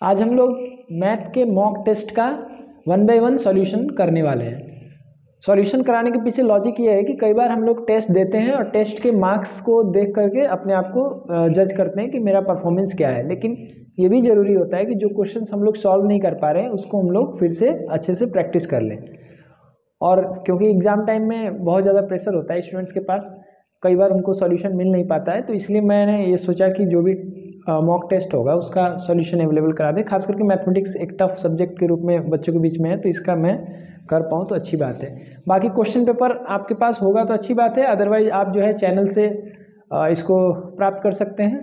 आज हम लोग मैथ के मॉक टेस्ट का 1 बाय 1 सॉल्यूशन करने वाले हैं। सॉल्यूशन कराने के पीछे लॉजिक ये है कि कई बार हम लोग टेस्ट देते हैं और टेस्ट के मार्क्स को देख करके अपने आप को जज करते हैं कि मेरा परफॉर्मेंस क्या है, लेकिन ये भी ज़रूरी होता है कि जो क्वेश्चंस हम लोग सॉल्व नहीं कर पा रहे हैं उसको हम लोग फिर से अच्छे से प्रैक्टिस कर लें। और क्योंकि एग्ज़ाम टाइम में बहुत ज़्यादा प्रेशर होता है स्टूडेंट्स के पास, कई बार उनको सॉल्यूशन मिल नहीं पाता है, तो इसलिए मैंने ये सोचा कि जो भी मॉक टेस्ट होगा उसका सॉल्यूशन अवेलेबल करा दें। खास करके मैथमेटिक्स एक टफ सब्जेक्ट के रूप में बच्चों के बीच में है, तो इसका मैं कर पाऊँ तो अच्छी बात है। बाकी क्वेश्चन पेपर आपके पास होगा तो अच्छी बात है, अदरवाइज आप जो है चैनल से इसको प्राप्त कर सकते हैं,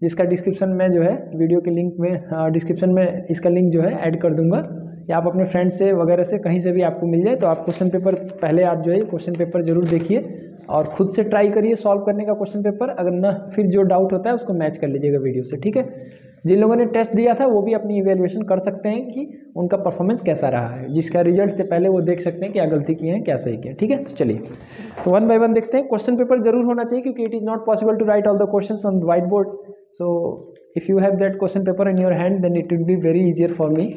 जिसका डिस्क्रिप्शन में जो है वीडियो के लिंक में डिस्क्रिप्शन में इसका लिंक जो है ऐड कर दूंगा, या आप अपने फ्रेंड्स से वगैरह से कहीं से भी आपको मिल जाए। तो आप क्वेश्चन पेपर पहले आप जो है क्वेश्चन पेपर जरूर देखिए और खुद से ट्राई करिए सॉल्व करने का क्वेश्चन पेपर। अगर ना फिर जो डाउट होता है उसको मैच कर लीजिएगा वीडियो से, ठीक है। जिन लोगों ने टेस्ट दिया था वो भी अपनी इवेल्युएशन कर सकते हैं कि उनका परफॉर्मेंस कैसा रहा है, जिसका रिजल्ट से पहले वो देख सकते हैं क्या गलती की है क्या सही किया, ठीक है। तो चलिए तो 1 बाय 1 देखते हैं। क्वेश्चन पेपर जरूर होना चाहिए क्योंकि it is not possible to write all the questions on white board, so if you have that question paper in your hand then it will be very easier for me,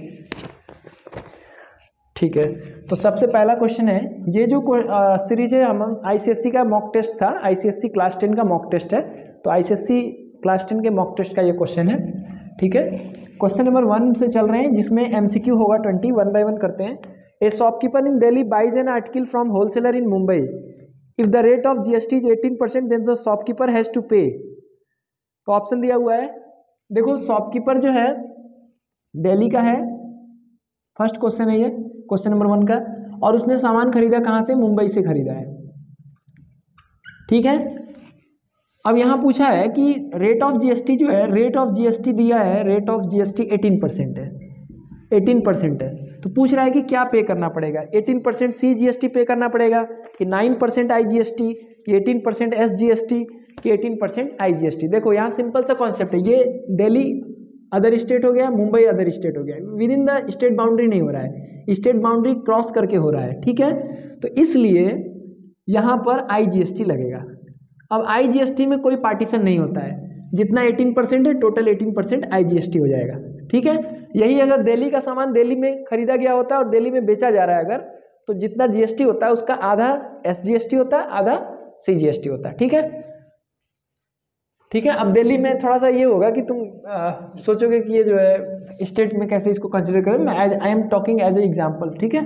ठीक है। तो सबसे पहला question है, ये जो series है हम आईसीएससी का मॉक टेस्ट था, आईसीएससी क्लास 10 का मॉक टेस्ट है, तो आईसीएससी क्लास 10 के मॉक टेस्ट का ये क्वेश्चन है, ठीक है। क्वेश्चन नंबर 1 से चल रहे हैं जिसमें एमसीक्यू होगा 20। 1 बाय 1 करते हैं। A shopkeeper in Delhi buys an article from wholesaler in Mumbai, if the rate of GST is 18% then the shopkeeper has to pay. तो ऑप्शन दिया हुआ है, देखो शॉपकीपर जो है दिल्ली का है, फर्स्ट क्वेश्चन है ये क्वेश्चन नंबर 1 का, और उसने सामान खरीदा कहाँ से? मुंबई से खरीदा है, ठीक है। अब यहाँ पूछा है कि रेट ऑफ जीएसटी जो है, रेट ऑफ जीएसटी दिया है, रेट ऑफ जीएसटी 18% है, 18% है। तो पूछ रहा है कि क्या पे करना पड़ेगा, 18% सीजीएसटी पे करना पड़ेगा कि 9% आईजीएसटी कि 18% एसजीएसटी कि 18% आईजीएसटी। देखो यहाँ सिंपल सा कॉन्सेप्ट है, ये दिल्ली अदर स्टेट हो गया, मुंबई अदर स्टेट हो गया, with in the state boundary नहीं हो रहा है, स्टेट बाउंड्री क्रॉस करके हो रहा है, ठीक है। तो इसलिए यहाँ पर आईजीएसटी लगेगा। अब आईजीएसटी में कोई पार्टीशन नहीं होता है, जितना 18% है टोटल 18% आईजीएसटी हो जाएगा, ठीक है। यही अगर दिल्ली का सामान दिल्ली में खरीदा गया होता है और दिल्ली में बेचा जा रहा है अगर, तो जितना जीएसटी होता है उसका आधा एसजीएसटी होता है, आधा सीजीएसटी होता है, ठीक है, ठीक है। अब दिल्ली में थोड़ा सा ये होगा कि तुम सोचोगे कि ये जो है स्टेट में कैसे इसको कंसिडर करें, मैं I am talking as a example, ठीक है।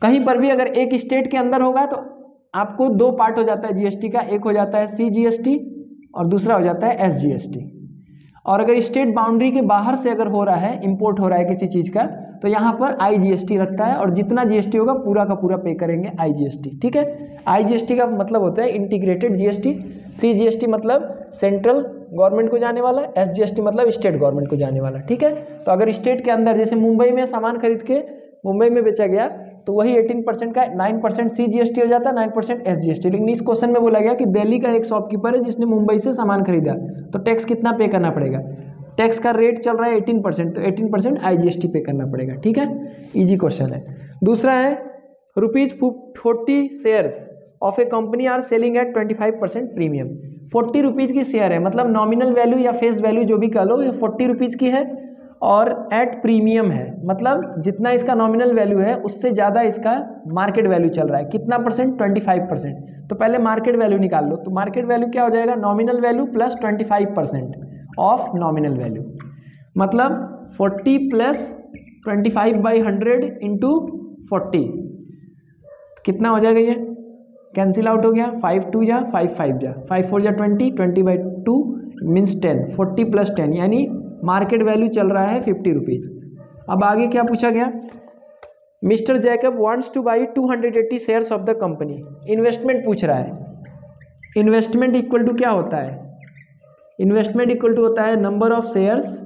कहीं पर भी अगर एक स्टेट के अंदर होगा तो आपको 2 पार्ट हो जाता है जीएसटी का, एक हो जाता है सीजीएसटी और दूसरा हो जाता है एसजीएसटी। और अगर स्टेट बाउंड्री के बाहर से अगर हो रहा है, इंपोर्ट हो रहा है किसी चीज़ का, तो यहाँ पर आईजीएसटी लगता है और जितना जीएसटी होगा पूरा का पूरा पे करेंगे आईजीएसटी, ठीक है। आईजीएसटी का मतलब होता है इंटीग्रेटेड जीएसटी, सीजीएसटी मतलब सेंट्रल गवर्नमेंट को जाने वाला, एसजीएसटी मतलब स्टेट गवर्नमेंट को जाने वाला, ठीक है। तो अगर स्टेट के अंदर जैसे मुंबई में सामान खरीद के मुंबई में बेचा गया तो वही 18% का 9% सीजीएसटी हो जाता है, 9% एसजीएसटी। लेकिन इस क्वेश्चन में बोला गया कि दिल्ली का एक शॉपकीपर है जिसने मुंबई से सामान खरीदा, तो टैक्स कितना पे करना पड़ेगा? टैक्स का रेट चल रहा है 18%, तो 18% आईजीएसटी पे करना पड़ेगा, ठीक है। इजी क्वेश्चन है। दूसरा है ₹40 shares of a company are selling at 25% premium. 40 rupees की शेयर है, मतलब नॉमिनल वैल्यू या फेस वैल्यू जो भी कह लो, ये 40 रुपीज़ की है और एट प्रीमियम है, मतलब जितना इसका नॉमिनल वैल्यू है उससे ज़्यादा इसका मार्केट वैल्यू चल रहा है। कितना परसेंट? 25%। तो पहले मार्केट वैल्यू निकाल लो, तो मार्केट वैल्यू क्या हो जाएगा? Nominal value plus 25% of nominal value, मतलब 40 प्लस 25/100 इंटू 40, कितना हो जाएगा? ये कैंसिल आउट हो गया, 5 2 जा 5 5 जा 5 4 जा 20, 20/2 मीन्स 10, 40 प्लस 10 यानी मार्केट वैल्यू चल रहा है 50 रुपीज़। अब आगे क्या पूछा गया? Mister Jacob wants two by 280 shares of the company. Investment पूछ रहा है। इन्वेस्टमेंट इक्वल टू क्या होता है? इन्वेस्टमेंट इक्वल टू होता है नंबर ऑफ शेयर्स,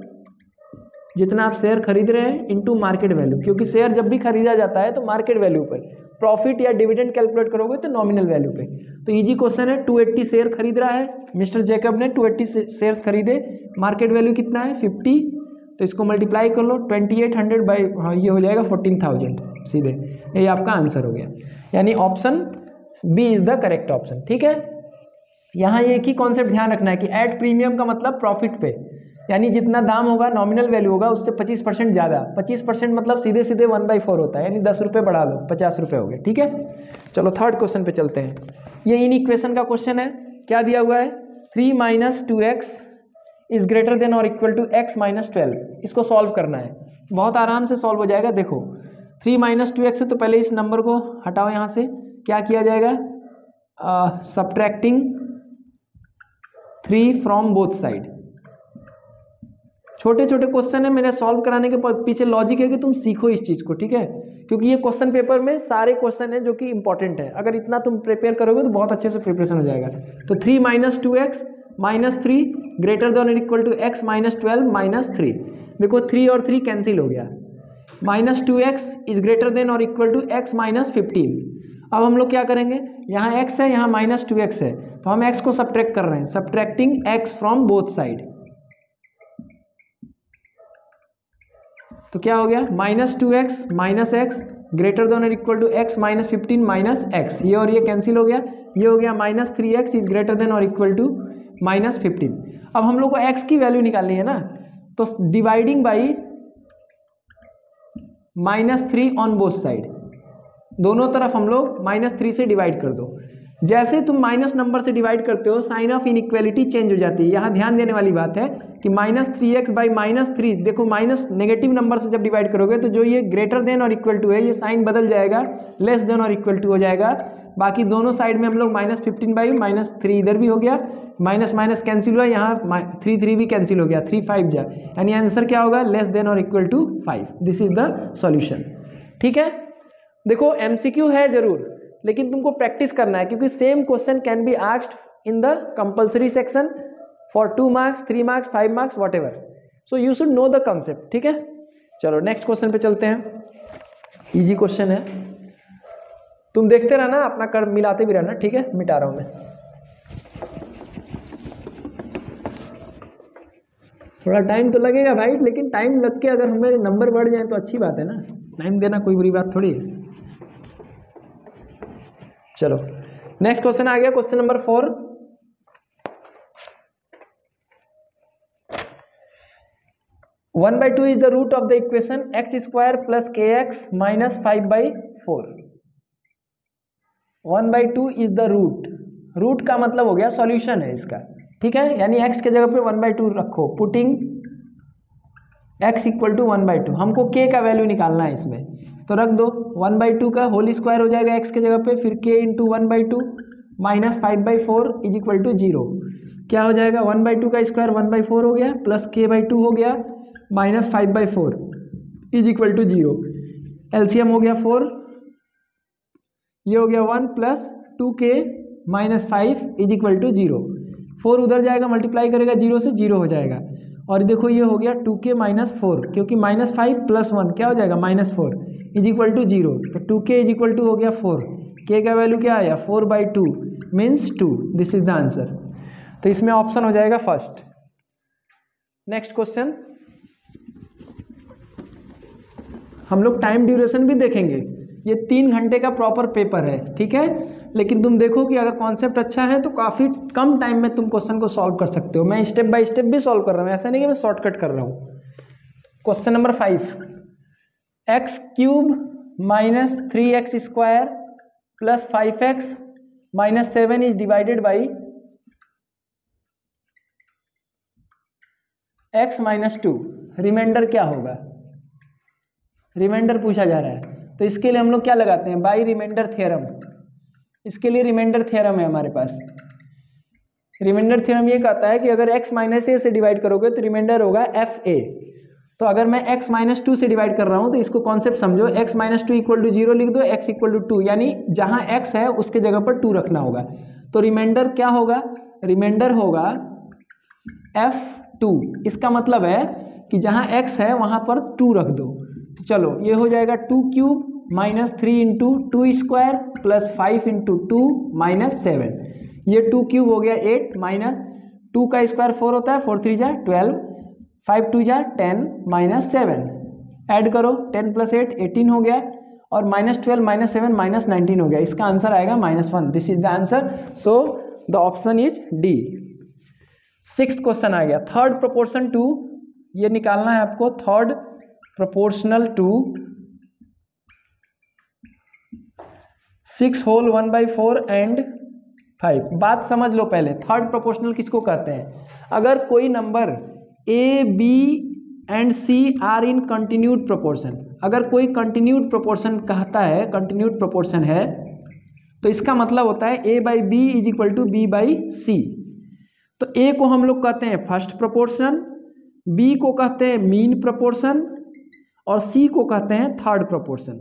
जितना आप शेयर खरीद रहे हैं, इनटू मार्केट वैल्यू, क्योंकि शेयर जब भी खरीदा जाता है तो मार्केट वैल्यू पर, प्रॉफिट या डिविडेंड कैलकुलेट करोगे तो नॉमिनल वैल्यू पे। तो इजी क्वेश्चन है, 280 शेयर खरीद रहा है मिस्टर जैकब ने, 280 शेयर्स खरीदे, मार्केट वैल्यू कितना है? 50, तो इसको मल्टीप्लाई कर लो 2800 बाई, हाँ ये हो जाएगा 14,000 सीधे, ये आपका आंसर हो गया। यानी option B is the correct option, ठीक है। यहाँ एक ही कॉन्सेप्ट ध्यान रखना है कि एट प्रीमियम का मतलब प्रॉफिट पे, यानी जितना दाम होगा नॉमिनल वैल्यू होगा उससे 25% ज़्यादा। 25% मतलब सीधे सीधे 1/4 होता है, यानी 10 रुपये बढ़ा लो, 50 रुपये हो गए। ठीक है, चलो थर्ड क्वेश्चन पे चलते हैं। ये इन इक्वेशन का क्वेश्चन है। क्या दिया हुआ है? 3 - 2x इज़ ग्रेटर देन और इक्वल टू x - 12। इसको सॉल्व करना है, बहुत आराम से सॉल्व हो जाएगा। देखो 3 - 2x है तो पहले इस नंबर को हटाओ यहाँ से। क्या किया जाएगा? Subtracting 3 from both side. छोटे छोटे क्वेश्चन है, मेरे सॉल्व कराने के पीछे लॉजिक है कि तुम सीखो इस चीज़ को। ठीक है, क्योंकि ये क्वेश्चन पेपर में सारे क्वेश्चन है जो कि इंपॉर्टेंट है। अगर इतना तुम प्रिपेयर करोगे तो बहुत अच्छे से प्रिपरेशन हो जाएगा। तो 3 - 2x -3 ग्रेटर देन और इक्वल टू x - 12 - 3। देखो 3 और 3 कैंसिल हो गया। -2x इज ग्रेटर देन और इक्वल टू x - 15। अब हम लोग क्या करेंगे? यहाँ x है, यहाँ -2x है, तो हम x को सब्ट्रैक्ट कर रहे हैं। Subtracting x from both side. तो क्या हो गया? -2x -x ग्रेटर देन और इक्वल टू x - 15 - x। ये और ये कैंसिल हो गया। ये हो गया -3x इज ग्रेटर देन और इक्वल टू -15। अब हम लोग को x की वैल्यू निकालनी है ना, तो dividing by -3 on both side. दोनों तरफ हम लोग -3 से डिवाइड कर दो। जैसे तुम माइनस नंबर से डिवाइड करते हो साइन ऑफ इनइक्वालिटी चेंज हो जाती है। यहाँ ध्यान देने वाली बात है कि -3x बाई -3, देखो माइनस नेगेटिव नंबर से जब डिवाइड करोगे तो जो ये ग्रेटर देन और इक्वल टू है ये साइन बदल जाएगा, लेस देन और इक्वल टू हो जाएगा। बाकी दोनों साइड में हम लोग -15 बाई -3 इधर भी हो गया, माइनस माइनस कैंसिल हुआ, यहाँ 3 भी कैंसिल हो गया, 3 5 जा, यानी आंसर क्या होगा? लेस देन और equal to 5। This is the solution. ठीक है, देखो एमसीक्यू है जरूर, लेकिन तुमको प्रैक्टिस करना है, क्योंकि same question can be asked in the compulsory section for 2 marks 3 marks 5 marks what ever. So you should know the concept. ठीक है, चलो नेक्स्ट क्वेश्चन पे चलते हैं। इजी क्वेश्चन है, तुम देखते रहना, अपना कर मिलाते भी रहना। ठीक है, मिटा रहा हूं मैं। थोड़ा टाइम तो लगेगा भाई, लेकिन टाइम लग के अगर हमारे नंबर बढ़ जाए तो अच्छी बात है ना। टाइम देना कोई बुरी बात थोड़ी है। चलो नेक्स्ट क्वेश्चन आ गया, question number 4। One by two is the root of the equation x² plus kx minus 5/4। 1/2 is the root. Root का मतलब हो गया सॉल्यूशन है इसका। ठीक है, यानी x के जगह पे 1/2 रखो, पुटिंग x इक्वल टू 1/2। हमको k का वैल्यू निकालना है इसमें, तो रख दो 1/2 का होल स्क्वायर हो जाएगा x के जगह पे, फिर k into 1/2 minus 5/4 is equal to 0। क्या हो जाएगा? 1/2 का स्क्वायर 1/4 हो गया, प्लस k/2 हो गया, minus 5/4 is equal to 0। LCM हो गया 4, ये हो गया 1 plus 2k minus 5 is equal to 0। 4 उधर जाएगा, मल्टीप्लाई करेगा 0 से, 0 हो जाएगा। और देखो ये हो गया 2k माइनस 4, क्योंकि -5 + 1 क्या हो जाएगा? -4 इज इक्वल टू 0। तो 2k इज इक्वल टू हो गया 4, k का वैल्यू क्या आया? 4/2 means 2। This is the answer. तो इसमें ऑप्शन हो जाएगा फर्स्ट। नेक्स्ट क्वेश्चन, हम लोग टाइम ड्यूरेशन भी देखेंगे। ये 3 घंटे का प्रॉपर पेपर है। ठीक है, लेकिन तुम देखो कि अगर कॉन्सेप्ट अच्छा है तो काफ़ी कम टाइम में तुम क्वेश्चन को सॉल्व कर सकते हो। मैं स्टेप बाय स्टेप भी सॉल्व कर रहा हूँ, ऐसा नहीं कि मैं शॉर्टकट कर रहा हूँ। Question number 5, x³ minus 3x² plus 5x minus 7 is divided by x minus 2। Remainder क्या होगा? रिमाइंडर पूछा जा रहा है, तो इसके लिए हम लोग क्या लगाते हैं? By remainder theorem. इसके लिए रिमाइंडर थ्योरम है हमारे पास। रिमाइंडर थ्योरम ये कहता है कि अगर x माइनस a से डिवाइड करोगे तो रिमाइंडर होगा fa। तो अगर मैं x माइनस 2 से डिवाइड कर रहा हूँ तो इसको कॉन्सेप्ट समझो, x माइनस 2 इक्वल टू 0 लिख दो, x इक्वल टू 2, यानी जहाँ x है उसके जगह पर 2 रखना होगा। तो रिमाइंडर क्या होगा? रिमाइंडर होगा f2। इसका मतलब है कि जहाँ x है वहाँ पर 2 रख दो। तो चलो ये हो जाएगा 2³ minus 3 into 2² plus 5 into 2 minus 7। ये 2³ हो गया 8, माइनस 2 का स्क्वायर 4 होता है, 4 3 जा 12, 5 2 जा 10 माइनस 7। ऐड करो 10 प्लस 8 18 हो गया, और माइनस 12 माइनस 7 माइनस 19 हो गया। इसका आंसर आएगा -1। This is the answer. So the option is D. Sixth question आ गया, थर्ड प्रोपोर्शन टू, ये निकालना है आपको, third proportional to 6 whole 1/4 and 5। बात समझ लो पहले, थर्ड प्रोपोर्शनल किसको कहते हैं? अगर कोई number a b and c are in continued proportion, अगर कोई कंटिन्यूड प्रोपोर्शन कहता है, कंटिन्यूड प्रोपोर्शन है, तो इसका मतलब होता है A by B is equal to B by C. तो ए को हम लोग कहते हैं फर्स्ट प्रोपोर्शन, बी को कहते हैं मीन प्रोपोर्शन और सी को कहते हैं थर्ड प्रोपोर्शन।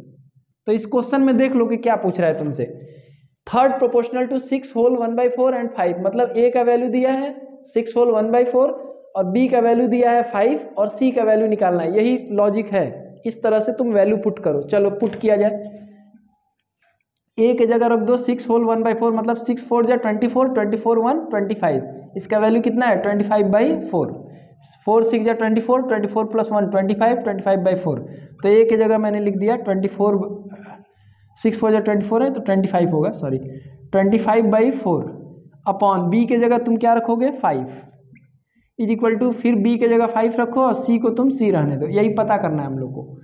तो इस क्वेश्चन में देख लो कि क्या पूछ रहा है तुमसे, third proportional to 6 whole 1/4 and 5, मतलब ए का वैल्यू दिया है 6 होल 1/4 और बी का वैल्यू दिया है 5 और सी का वैल्यू निकालना है। यही लॉजिक है, इस तरह से तुम वैल्यू पुट करो। चलो पुट किया जाए, ए के जगह रख दो 6 होल 1/4, मतलब 6 4 जा 24, 24 1 25, इसका वैल्यू कितना है 25/4, 4 6 जा 24, 24 प्लस 1 25, 25/4। तो ए के जगह मैंने लिख दिया 24, 6 4 जा 24 है तो 25 होगा, सॉरी 25/4 अपॉन बी के जगह तुम क्या रखोगे 5 इज इक्वल टू, फिर बी के जगह 5 रखो और सी को तुम सी रहने दो। यही पता करना है हम लोग को।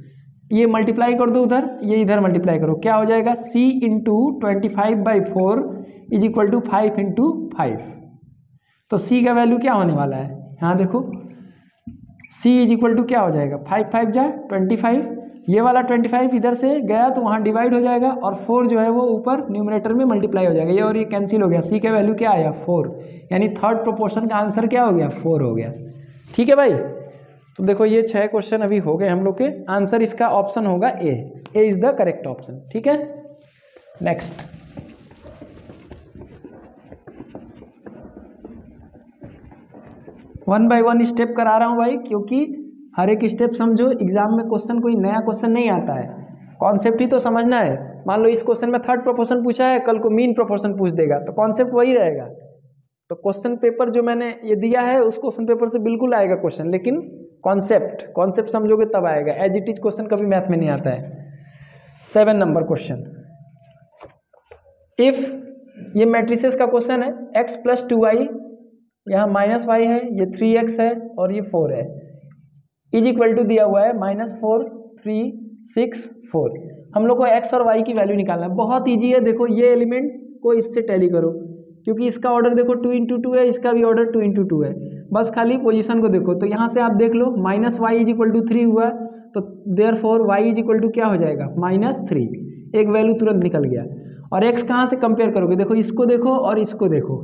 ये मल्टीप्लाई कर दो उधर, ये इधर मल्टीप्लाई करो, क्या हो जाएगा c into 25/4 is equal to 5 into 5। तो c का वैल्यू क्या होने वाला है, यहाँ देखो c इज इक्वल टू क्या हो जाएगा 5 5 जा 25, ये वाला 25 इधर से गया तो वहाँ डिवाइड हो जाएगा और 4 जो है वो ऊपर न्यूमरेटर में मल्टीप्लाई हो जाएगा, ये और ये कैंसिल हो गया, c का वैल्यू क्या आया 4, यानी थर्ड प्रोपोर्शन का आंसर क्या हो गया 4 हो गया। ठीक है भाई, तो देखो ये 6 क्वेश्चन अभी हो गए हम लोग के, आंसर इसका ऑप्शन होगा ए इज द करेक्ट ऑप्शन। ठीक है, next one by one step करा रहा हूँ भाई, क्योंकि हर एक स्टेप समझो, एग्जाम में क्वेश्चन कोई नया क्वेश्चन नहीं आता है, कॉन्सेप्ट ही तो समझना है। मान लो इस क्वेश्चन में थर्ड प्रोपोर्शन पूछा है, कल को मीन प्रोपोर्शन पूछ देगा तो कॉन्सेप्ट वही रहेगा। तो क्वेश्चन पेपर जो मैंने ये दिया है उस क्वेश्चन पेपर से बिल्कुल आएगा क्वेश्चन, लेकिन कॉन्सेप्ट समझोगे तब आएगा, एज इट इज क्वेश्चन कभी मैथ में नहीं आता है। 7 नंबर क्वेश्चन, इफ ये मैट्रिसेस का क्वेश्चन है, x प्लस 2y, यहाँ माइनस y है, ये 3x है और ये 4 है, इज इक्वल टू दिया हुआ है -4 3 6 4। हम लोग को x और y की वैल्यू निकालना है, बहुत ईजी है। देखो ये एलिमेंट को इससे टैली करो, क्योंकि इसका ऑर्डर देखो 2 × 2 है, इसका भी ऑर्डर 2 × 2 है, बस खाली पोजीशन को देखो। तो यहाँ से आप देख लो -y इज इक्वल टू 3 हुआ, तो therefore y is equal to क्या हो जाएगा -3, एक वैल्यू तुरंत निकल गया। और x कहाँ से कंपेयर करोगे, देखो इसको देखो और इसको देखो,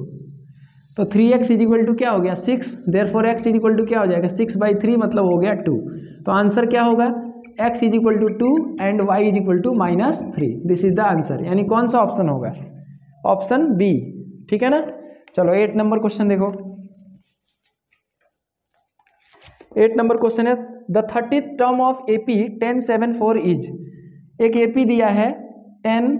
तो 3x इज इक्वल टू क्या हो गया 6, therefore x is equal to क्या हो जाएगा 6/3, मतलब हो गया 2। तो आंसर क्या होगा x is equal to 2 and y is equal to -3, this is the answer. यानी कौन सा ऑप्शन होगा, ऑप्शन बी। ठीक है ना। चलो 8 नंबर क्वेश्चन देखो, 8 नंबर क्वेश्चन है, the 30th term of AP 1074 is, एक AP दिया है 10,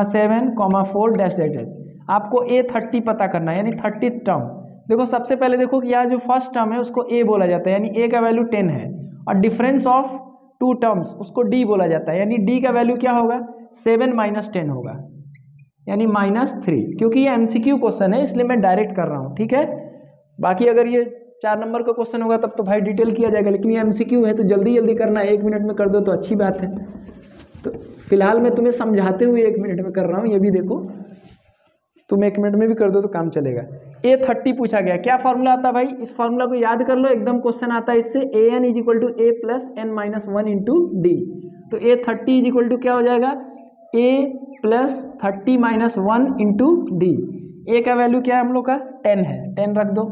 7, 4 डैश डैश डैश, आपको A30 पता करना है, यानी 30th टर्म। देखो सबसे पहले देखो कि यहाँ जो फर्स्ट टर्म है उसको A बोला जाता है, यानी A का वैल्यू 10 है, और डिफरेंस ऑफ 2 टर्म्स उसको D बोला जाता है, यानी D का वैल्यू क्या होगा 7 - 10 होगा, यानी -3। क्योंकि ये MCQ क्वेश्चन है इसलिए मैं डायरेक्ट कर रहा हूँ। ठीक है, बाकी अगर ये 4 नंबर का क्वेश्चन होगा तब तो भाई डिटेल किया जाएगा, लेकिन ये MCQ है तो जल्दी जल्दी करना है, 1 मिनट में कर दो तो अच्छी बात है। तो फिलहाल मैं तुम्हें समझाते हुए 1 मिनट में कर रहा हूँ, ये भी देखो, तुम 1 मिनट में भी कर दो तो काम चलेगा। A30 पूछा गया, क्या फॉर्मूला आता है भाई, इस फॉर्मूला को याद कर लो, एकदम क्वेश्चन आता है इससे, AN is equal to A plus N minus 1 into D। तो A30 इज इक्वल टू क्या हो जाएगा A plus 30 minus 1 into D। A का वैल्यू क्या है हम लोग का 10 है, 10 रख दो,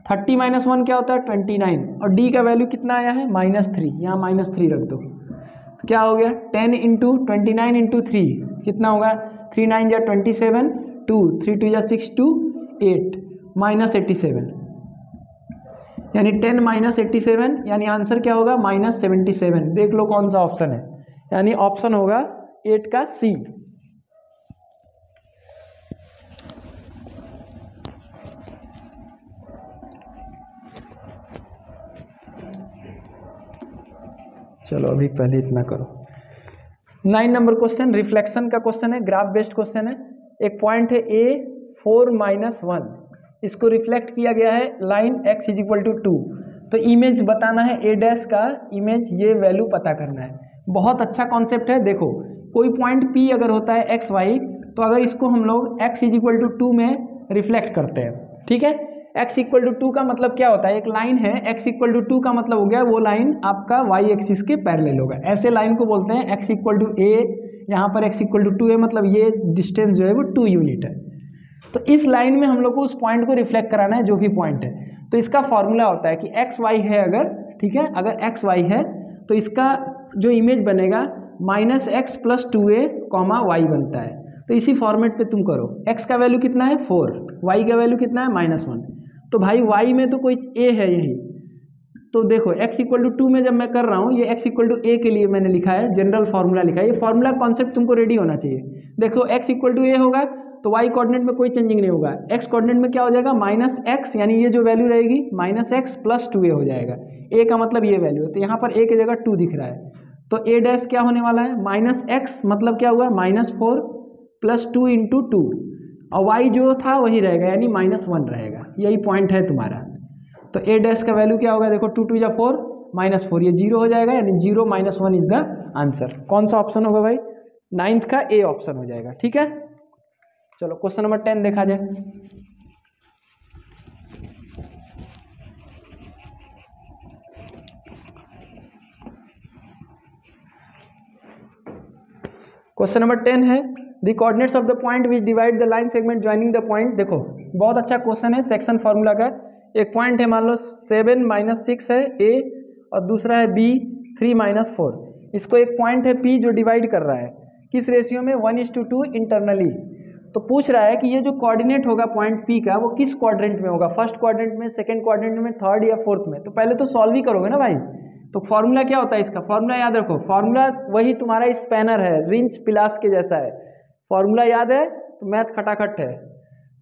30 माइनस 1 क्या होता है 29, और D का वैल्यू कितना आया है -3, यहाँ -3 रख दो, तो क्या हो गया 10 इंटू 29 इंटू 3 कितना होगा 3 9 जा 27, 2 3 2 जा 6 2 8 -87, यानी 10 -87, यानी आंसर क्या होगा -77। देख लो कौन सा ऑप्शन है, यानी ऑप्शन होगा 8 का C। चलो अभी पहले इतना करो। 9 नंबर क्वेश्चन रिफ्लेक्शन का क्वेश्चन है, ग्राफ बेस्ड क्वेश्चन है। एक पॉइंट है A 4 - 1, इसको रिफ्लेक्ट किया गया है line x is equal to 2। तो इमेज बताना है ए डैश का इमेज, ये वैल्यू पता करना है। बहुत अच्छा कॉन्सेप्ट है। देखो कोई पॉइंट P अगर होता है एक्स वाई, तो अगर इसको हम लोग x इज इक्वल टू 2 में रिफ्लेक्ट करते हैं, ठीक है। x इक्वल टू 2 का मतलब क्या होता है, एक लाइन है x इक्वल टू 2 का मतलब हो गया वो लाइन आपका y एक्सिस के पैरेलल होगा। ऐसे लाइन को बोलते हैं x इक्वल टू a, यहाँ पर x इक्वल टू 2 है, मतलब ये डिस्टेंस जो है वो 2 यूनिट है। तो इस लाइन में हम लोग को उस पॉइंट को रिफ्लेक्ट कराना है, जो भी पॉइंट है। तो इसका फॉर्मूला होता है कि एक्स वाई है अगर, ठीक है, अगर एक्स वाई है तो इसका जो इमेज बनेगा minus x plus 2a comma y बनता है। तो इसी फॉर्मेट पे तुम करो। x का वैल्यू कितना है 4, y का वैल्यू कितना है -1। तो भाई y में तो कोई a है यही, तो देखो x इक्वल टू 2 में जब मैं कर रहा हूँ, ये x इक्वल टू a के लिए मैंने लिखा है, जनरल फार्मूला लिखा है। ये फार्मूला कॉन्सेप्ट तुमको रेडी होना चाहिए। देखो x इक्वल टू a होगा तो y कोऑर्डिनेट में कोई चेंजिंग नहीं होगा, x कोऑर्डिनेट में क्या हो जाएगा -x, यानी ये जो वैल्यू रहेगी -x प्लस 2a हो जाएगा। a का मतलब ये वैल्यू है, तो यहाँ पर a की जगह 2 दिख रहा है। तो a डैश क्या होने वाला है -x, मतलब क्या हुआ -4 प्लस 2 इंटू 2, और y जो था वही रहेगा यानी -1 रहेगा। यही पॉइंट है तुम्हारा। तो a डैश का वैल्यू क्या होगा, देखो 2 2 या 4 -4, ये 0 हो जाएगा, यानी 0 -1 इज द आंसर। कौन सा ऑप्शन होगा भाई, 9th का a ऑप्शन हो जाएगा, ठीक है। चलो क्वेश्चन नंबर 10 देखा जाए। क्वेश्चन नंबर 10 है the coordinates of the point which divide the line segment joining the point. देखो बहुत अच्छा क्वेश्चन है, सेक्शन फार्मूला का। एक पॉइंट है मान लो 7 -6 है a, और दूसरा है b 3 -4। इसको एक पॉइंट है p जो डिवाइड कर रहा है किस रेशियो में, 1:2 इंटरनली। तो पूछ रहा है कि ये जो कोऑर्डिनेट होगा पॉइंट P का वो किस क्वाड्रेंट में होगा, फर्स्ट क्वाड्रेंट में, सेकंड क्वाड्रेंट में, थर्ड या फोर्थ में। तो पहले तो सॉल्व ही करोगे ना भाई। तो फॉर्मूला क्या होता है इसका, फॉर्मूला याद रखो, फॉर्मूला वही तुम्हारा स्पैनर है, रिंच पिलास के जैसा है। फॉर्मूला याद है तो मैथ खटाखट है।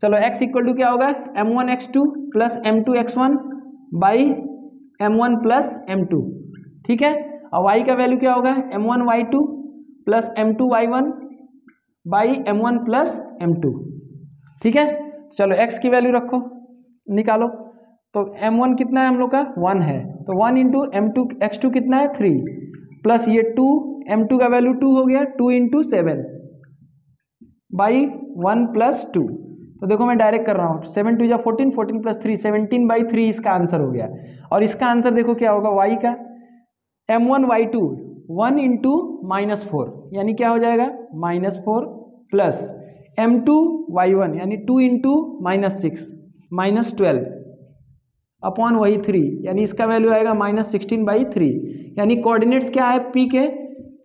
चलो x इक्वल टू क्या होगा, m1x2 plus m2x1 by m1 plus m2, ठीक है। और y का वैल्यू क्या होगा, m1y2 plus m2y1 by m1 plus m2, ठीक है। चलो x की वैल्यू रखो, निकालो। तो m1 कितना है हम लोग का 1 है, तो 1 इंटू m2 x2 कितना है 3, प्लस ये 2 m2 का वैल्यू 2 हो गया, 2 इंटू 7 बाई 1 प्लस 2। तो देखो मैं डायरेक्ट कर रहा हूँ, 7 2 या 14, 14 प्लस 3 17/3 इसका आंसर हो गया। और इसका आंसर देखो क्या होगा, y का m1y2 1 इंटू -4 यानी क्या हो जाएगा -4 प्लस m2y1 यानी 2 इंटू -6 -12 अपॉन वही 3, यानी इसका वैल्यू आएगा -16/3। यानी कोऑर्डिनेट्स क्या है p के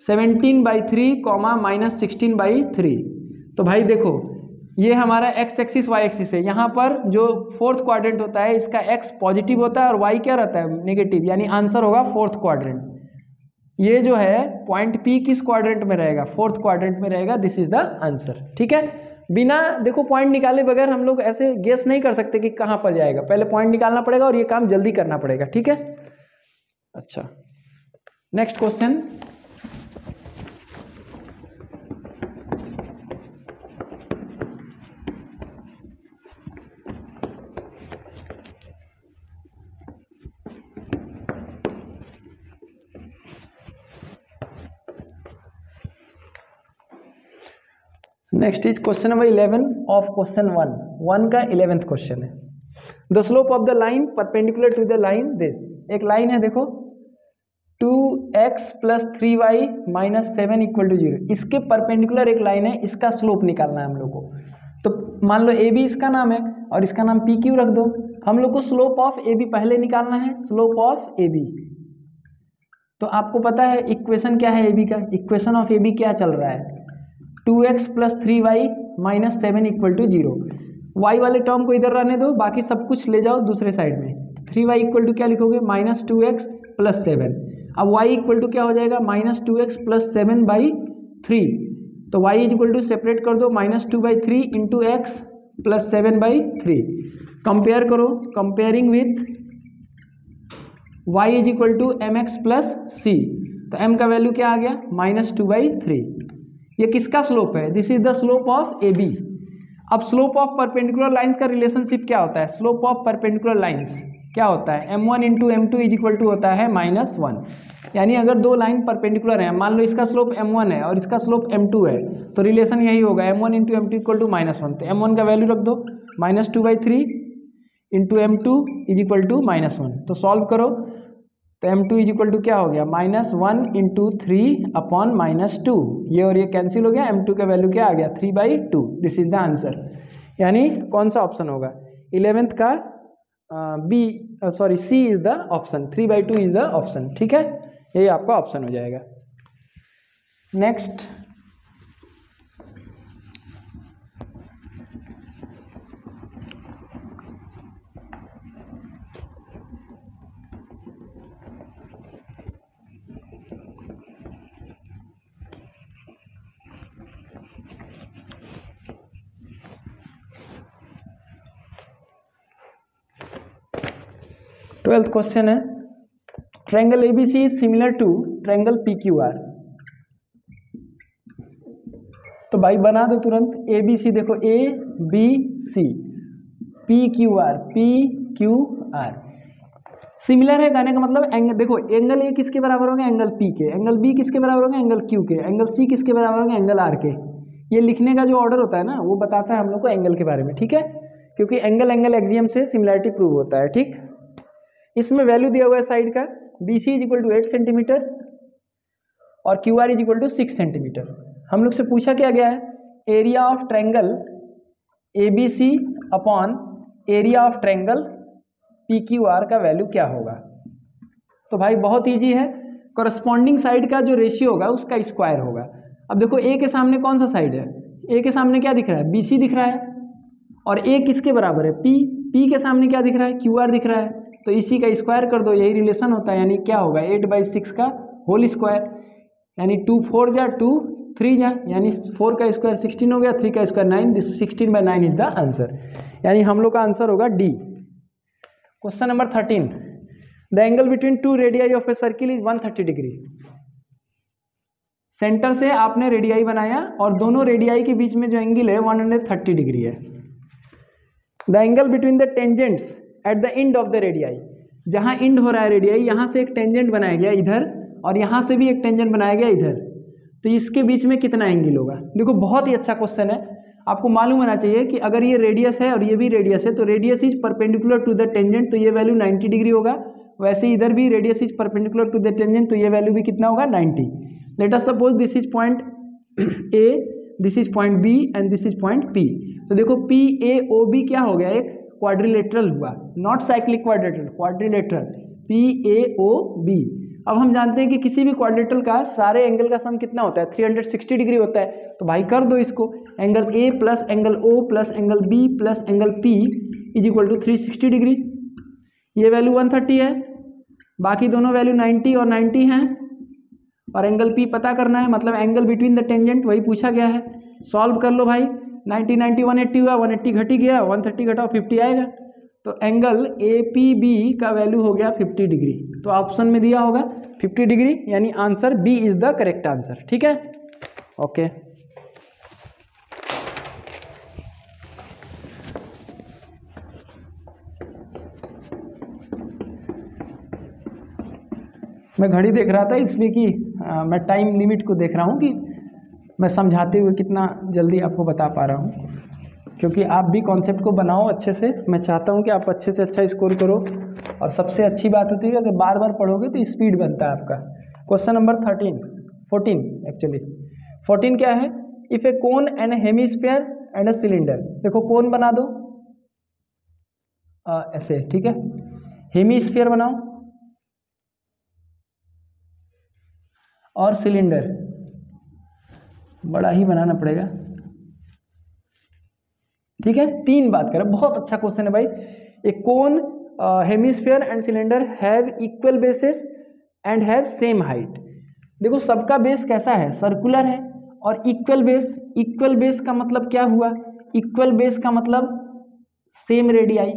17/3 -16/3। तो भाई देखो ये हमारा x एक्सिस y एक्सिस है, यहाँ पर जो फोर्थ क्वाड्रेंट होता है इसका x पॉजिटिव होता है और y क्या रहता है नेगेटिव, यानी आंसर होगा फोर्थ क्वाड्रेंट। ये जो है पॉइंट P किस क्वाड्रेंट में रहेगा, फोर्थ क्वाड्रेंट में रहेगा, दिस इज द आंसर, ठीक है। बिना देखो पॉइंट निकाले बगैर हम लोग ऐसे गेस नहीं कर सकते कि कहाँ पर जाएगा, पहले पॉइंट निकालना पड़ेगा और ये काम जल्दी करना पड़ेगा, ठीक है। अच्छा next question, next is question number 11 of question 1 का 11th क्वेश्चन है। The slope of the line perpendicular to the line this. एक लाइन है देखो 2x plus 3y minus 7 equal to 0, इसके परपेंडिकुलर एक लाइन है, इसका स्लोप निकालना है हम लोग को। तो मान लो AB इसका नाम है और इसका नाम PQ रख दो। हम लोग को स्लोप ऑफ AB पहले निकालना है, स्लोप ऑफ AB। तो आपको पता है इक्वेशन क्या है AB का, इक्वेशन ऑफ AB क्या चल रहा है, 2x plus 3y minus 7 equal to 0। y वाले टर्म को इधर रहने दो, बाकी सब कुछ ले जाओ दूसरे साइड में। 3y इक्वल टू क्या लिखोगे -2x प्लस 7। अब y इक्वल टू क्या हो जाएगा -2x प्लस 7/3। तो y इक्वल टू सेपरेट कर दो, -2/3 इंटू एक्स प्लस 7/3। कंपेयर करो, comparing with y is equal to mx plus c। तो m का वैल्यू क्या आ गया -2/3। ये किसका स्लोप है, this is the slope of AB। अब स्लोप ऑफ परपेंडिकुलर लाइंस का रिलेशनशिप क्या होता है? स्लोप ऑफ परपेंडिकुलर लाइंस क्या होता है? m1 into m2 is equal to होता है -1। यानी अगर दो लाइन परपेंडिकुलर हैं, मान लो इसका स्लोप m1 है और इसका स्लोप m2 है, तो रिलेशन यही होगा m1 into m2 equal to -1। तो m1 का वैल्यू रख दो -2/3 into m2 is equal to -1। तो सॉल्व करो तो m2 इज इक्वल टू क्या हो गया? -1 इंटू 3/-2। ये और ये कैंसिल हो गया, m2 का वैल्यू क्या आ गया? 3/2। This is the answer. यानी कौन सा ऑप्शन होगा? 11th का C is the option, 3/2 is the option. ठीक है, यही आपका ऑप्शन हो जाएगा। नेक्स्ट, ट्वेल्थ क्वेश्चन है, triangle ABC is similar to triangle PQR। तो भाई बना दो तुरंत। ABC देखो, ABC, PQR सिमिलर है, कहने का मतलब एंगल देखो, एंगल A किसके बराबर होंगे? एंगल P के। एंगल B किसके बराबर होंगे? एंगल Q के। एंगल C किसके बराबर होंगे? एंगल R के। ये लिखने का जो ऑर्डर होता है ना, वो बताता है हम लोग को एंगल के बारे में। ठीक है, क्योंकि एंगल एक्सियम से सिमिलरिटी प्रूव होता है। ठीक, इसमें वैल्यू दिया हुआ है साइड का, BC is equal to 8 centimetre और QR is equal to 6 centimetre. हम लोग से पूछा क्या गया है? Area of triangle ABC upon area of triangle PQR का वैल्यू क्या होगा? तो भाई बहुत इजी है, करस्पॉन्डिंग साइड का जो रेशियो होगा उसका स्क्वायर होगा। अब देखो A के सामने कौन सा साइड है? A के सामने क्या दिख रहा है? BC दिख रहा है। और A किसके बराबर है? P के सामने क्या दिख रहा है? QR दिख रहा है। तो इसी का स्क्वायर कर दो, यही रिलेशन होता है। यानी क्या होगा? 8/6 का होल स्क्वायर, यानी 2 4 जा 2 3 जा, यानी 4 का स्क्वायर 16 हो गया, 3 का square 9, this 16/9 is the answer. यानी हम लोग का आंसर होगा D। Question number 13, the angle between 2 radii of a circle is 130 degree. Centre से आपने रेडियाई बनाया और दोनों रेडियाई के बीच में जो एंगल है 130 डिग्री है। The angle between the tangents at the end of the radii, जहाँ एंड हो रहा है रेडियाई, यहाँ से एक टेंजेंट बनाया गया इधर और यहाँ से भी एक टेंजेंट बनाया गया इधर, तो इसके बीच में कितना एंगल होगा? देखो बहुत ही अच्छा क्वेश्चन है। आपको मालूम होना चाहिए कि अगर ये रेडियस है और ये भी रेडियस है, तो radius is perpendicular to the tangent, तो ये वैल्यू 90 डिग्री होगा। वैसे इधर भी radius is perpendicular to the tangent, तो ये वैल्यू भी कितना होगा? 90। Let us suppose this is point A, this is point B and this is point P। तो देखो PAOB क्या हो गया? एक क्वाड्रिलेटरल हुआ, not cyclic quadrilateral, quadrilateral PAOB। अब हम जानते हैं कि किसी भी क्वाड्रिलेटरल का सारे एंगल का सम कितना होता है? 360 डिग्री होता है। तो भाई कर दो इसको, angle A plus angle O plus angle B plus angle P is equal to 360 degree. ये वैल्यू 130 है, बाकी दोनों वैल्यू 90 और 90 हैं, और एंगल P पता करना है, मतलब एंगल बिटवीन द टेंजेंट, वही पूछा गया है। सॉल्व कर लो भाई, 90 90 180 हुआ, 180 घट ही गया, 130 घटाओ 50 आएगा। तो एंगल APB का वैल्यू हो गया 50 डिग्री। तो ऑप्शन में दिया होगा 50 डिग्री, यानी answer B is the correct answer. ठीक है, ओके। मैं घड़ी देख रहा था इसलिए कि मैं टाइम लिमिट को देख रहा हूँ कि मैं समझाते हुए कितना जल्दी आपको बता पा रहा हूँ, क्योंकि आप भी कॉन्सेप्ट को बनाओ अच्छे से। मैं चाहता हूँ कि आप अच्छे से अच्छा स्कोर करो, और सबसे अच्छी बात होती है कि अगर बार बार पढ़ोगे तो स्पीड बनता है आपका। क्वेश्चन नंबर 14 एक्चुअली 14 क्या है? If A cone and hemisphere and a cylinder. देखो कोन बना दो ऐसे, ठीक है, हेमिस्फीयर बनाओ और सिलेंडर बड़ा ही बनाना पड़ेगा। ठीक है, 3 बात करें, बहुत अच्छा क्वेश्चन है भाई। A cone, hemisphere and cylinder have equal bases and have same height. देखो सबका बेस कैसा है? सर्कुलर है। और इक्वल बेस का मतलब क्या हुआ? इक्वल बेस का मतलब सेम रेडियाई,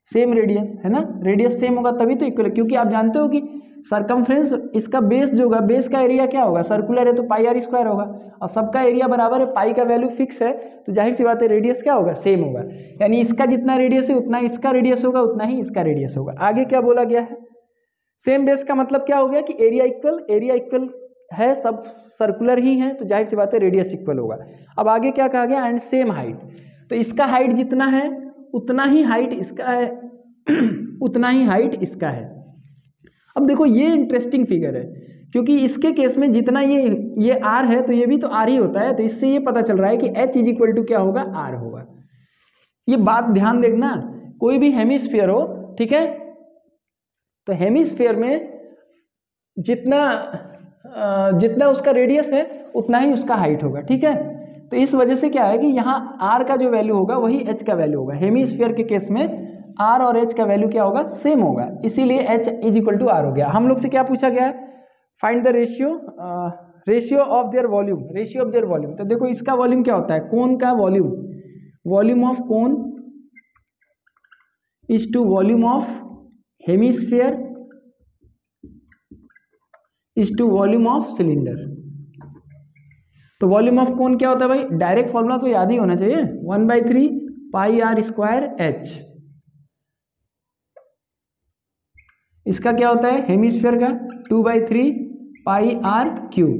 सेम रेडियस है ना, रेडियस सेम होगा तभी तो इक्वल है, क्योंकि आप जानते हो कि सरकमफ्रेंस इसका बेस जो होगा, बेस का एरिया क्या होगा, सर्कुलर है तो पाई आर स्क्वायर होगा, और सबका एरिया बराबर है, पाई का वैल्यू फिक्स है, तो जाहिर सी बात है रेडियस क्या होगा, सेम होगा। यानी इसका जितना रेडियस है उतना इसका रेडियस होगा, उतना ही इसका रेडियस होगा। आगे क्या बोला गया है, सेम बेस का मतलब क्या हो गया कि एरिया इक्वल है, सब सर्कुलर ही है, तो जाहिर सी बात है रेडियस इक्वल होगा। अब आगे क्या कहा गया, एंड सेम हाइट, तो इसका हाइट जितना है उतना ही हाइट इसका है उतना ही हाइट इसका है। अब देखो ये इंटरेस्टिंग फिगर है, क्योंकि इसके केस में जितना ये r है तो ये भी तो r ही होता है, तो इससे ये पता चल रहा है कि h इज इक्वल टू क्या होगा, r होगा। ये बात ध्यान देखना, कोई भी हेमिस्फीयर हो, ठीक है, तो हेमिस्फीयर में जितना उसका रेडियस है उतना ही उसका हाइट होगा, ठीक है। तो इस वजह से क्या है कि यहाँ r का जो वैल्यू होगा वही h का वैल्यू होगा। हेमिस्फीयर के केस में r और h का वैल्यू क्या होगा, सेम होगा, इसीलिए h is equal to r हो गया। हम लोग से क्या पूछा गया है, find the ratio of their volume, तो देखो इसका वॉल्यूम क्या होता है, कोन का volume of cone is to volume of hemisphere is to volume of cylinder. तो वॉल्यूम ऑफ कोन क्या होता है भाई, डायरेक्ट फॉर्मूला तो याद ही होना चाहिए, 1/3 पाई आर स्क्वायर एच। इसका क्या होता है हेमिस्फीयर का 2/3 पाई आर क्यूब,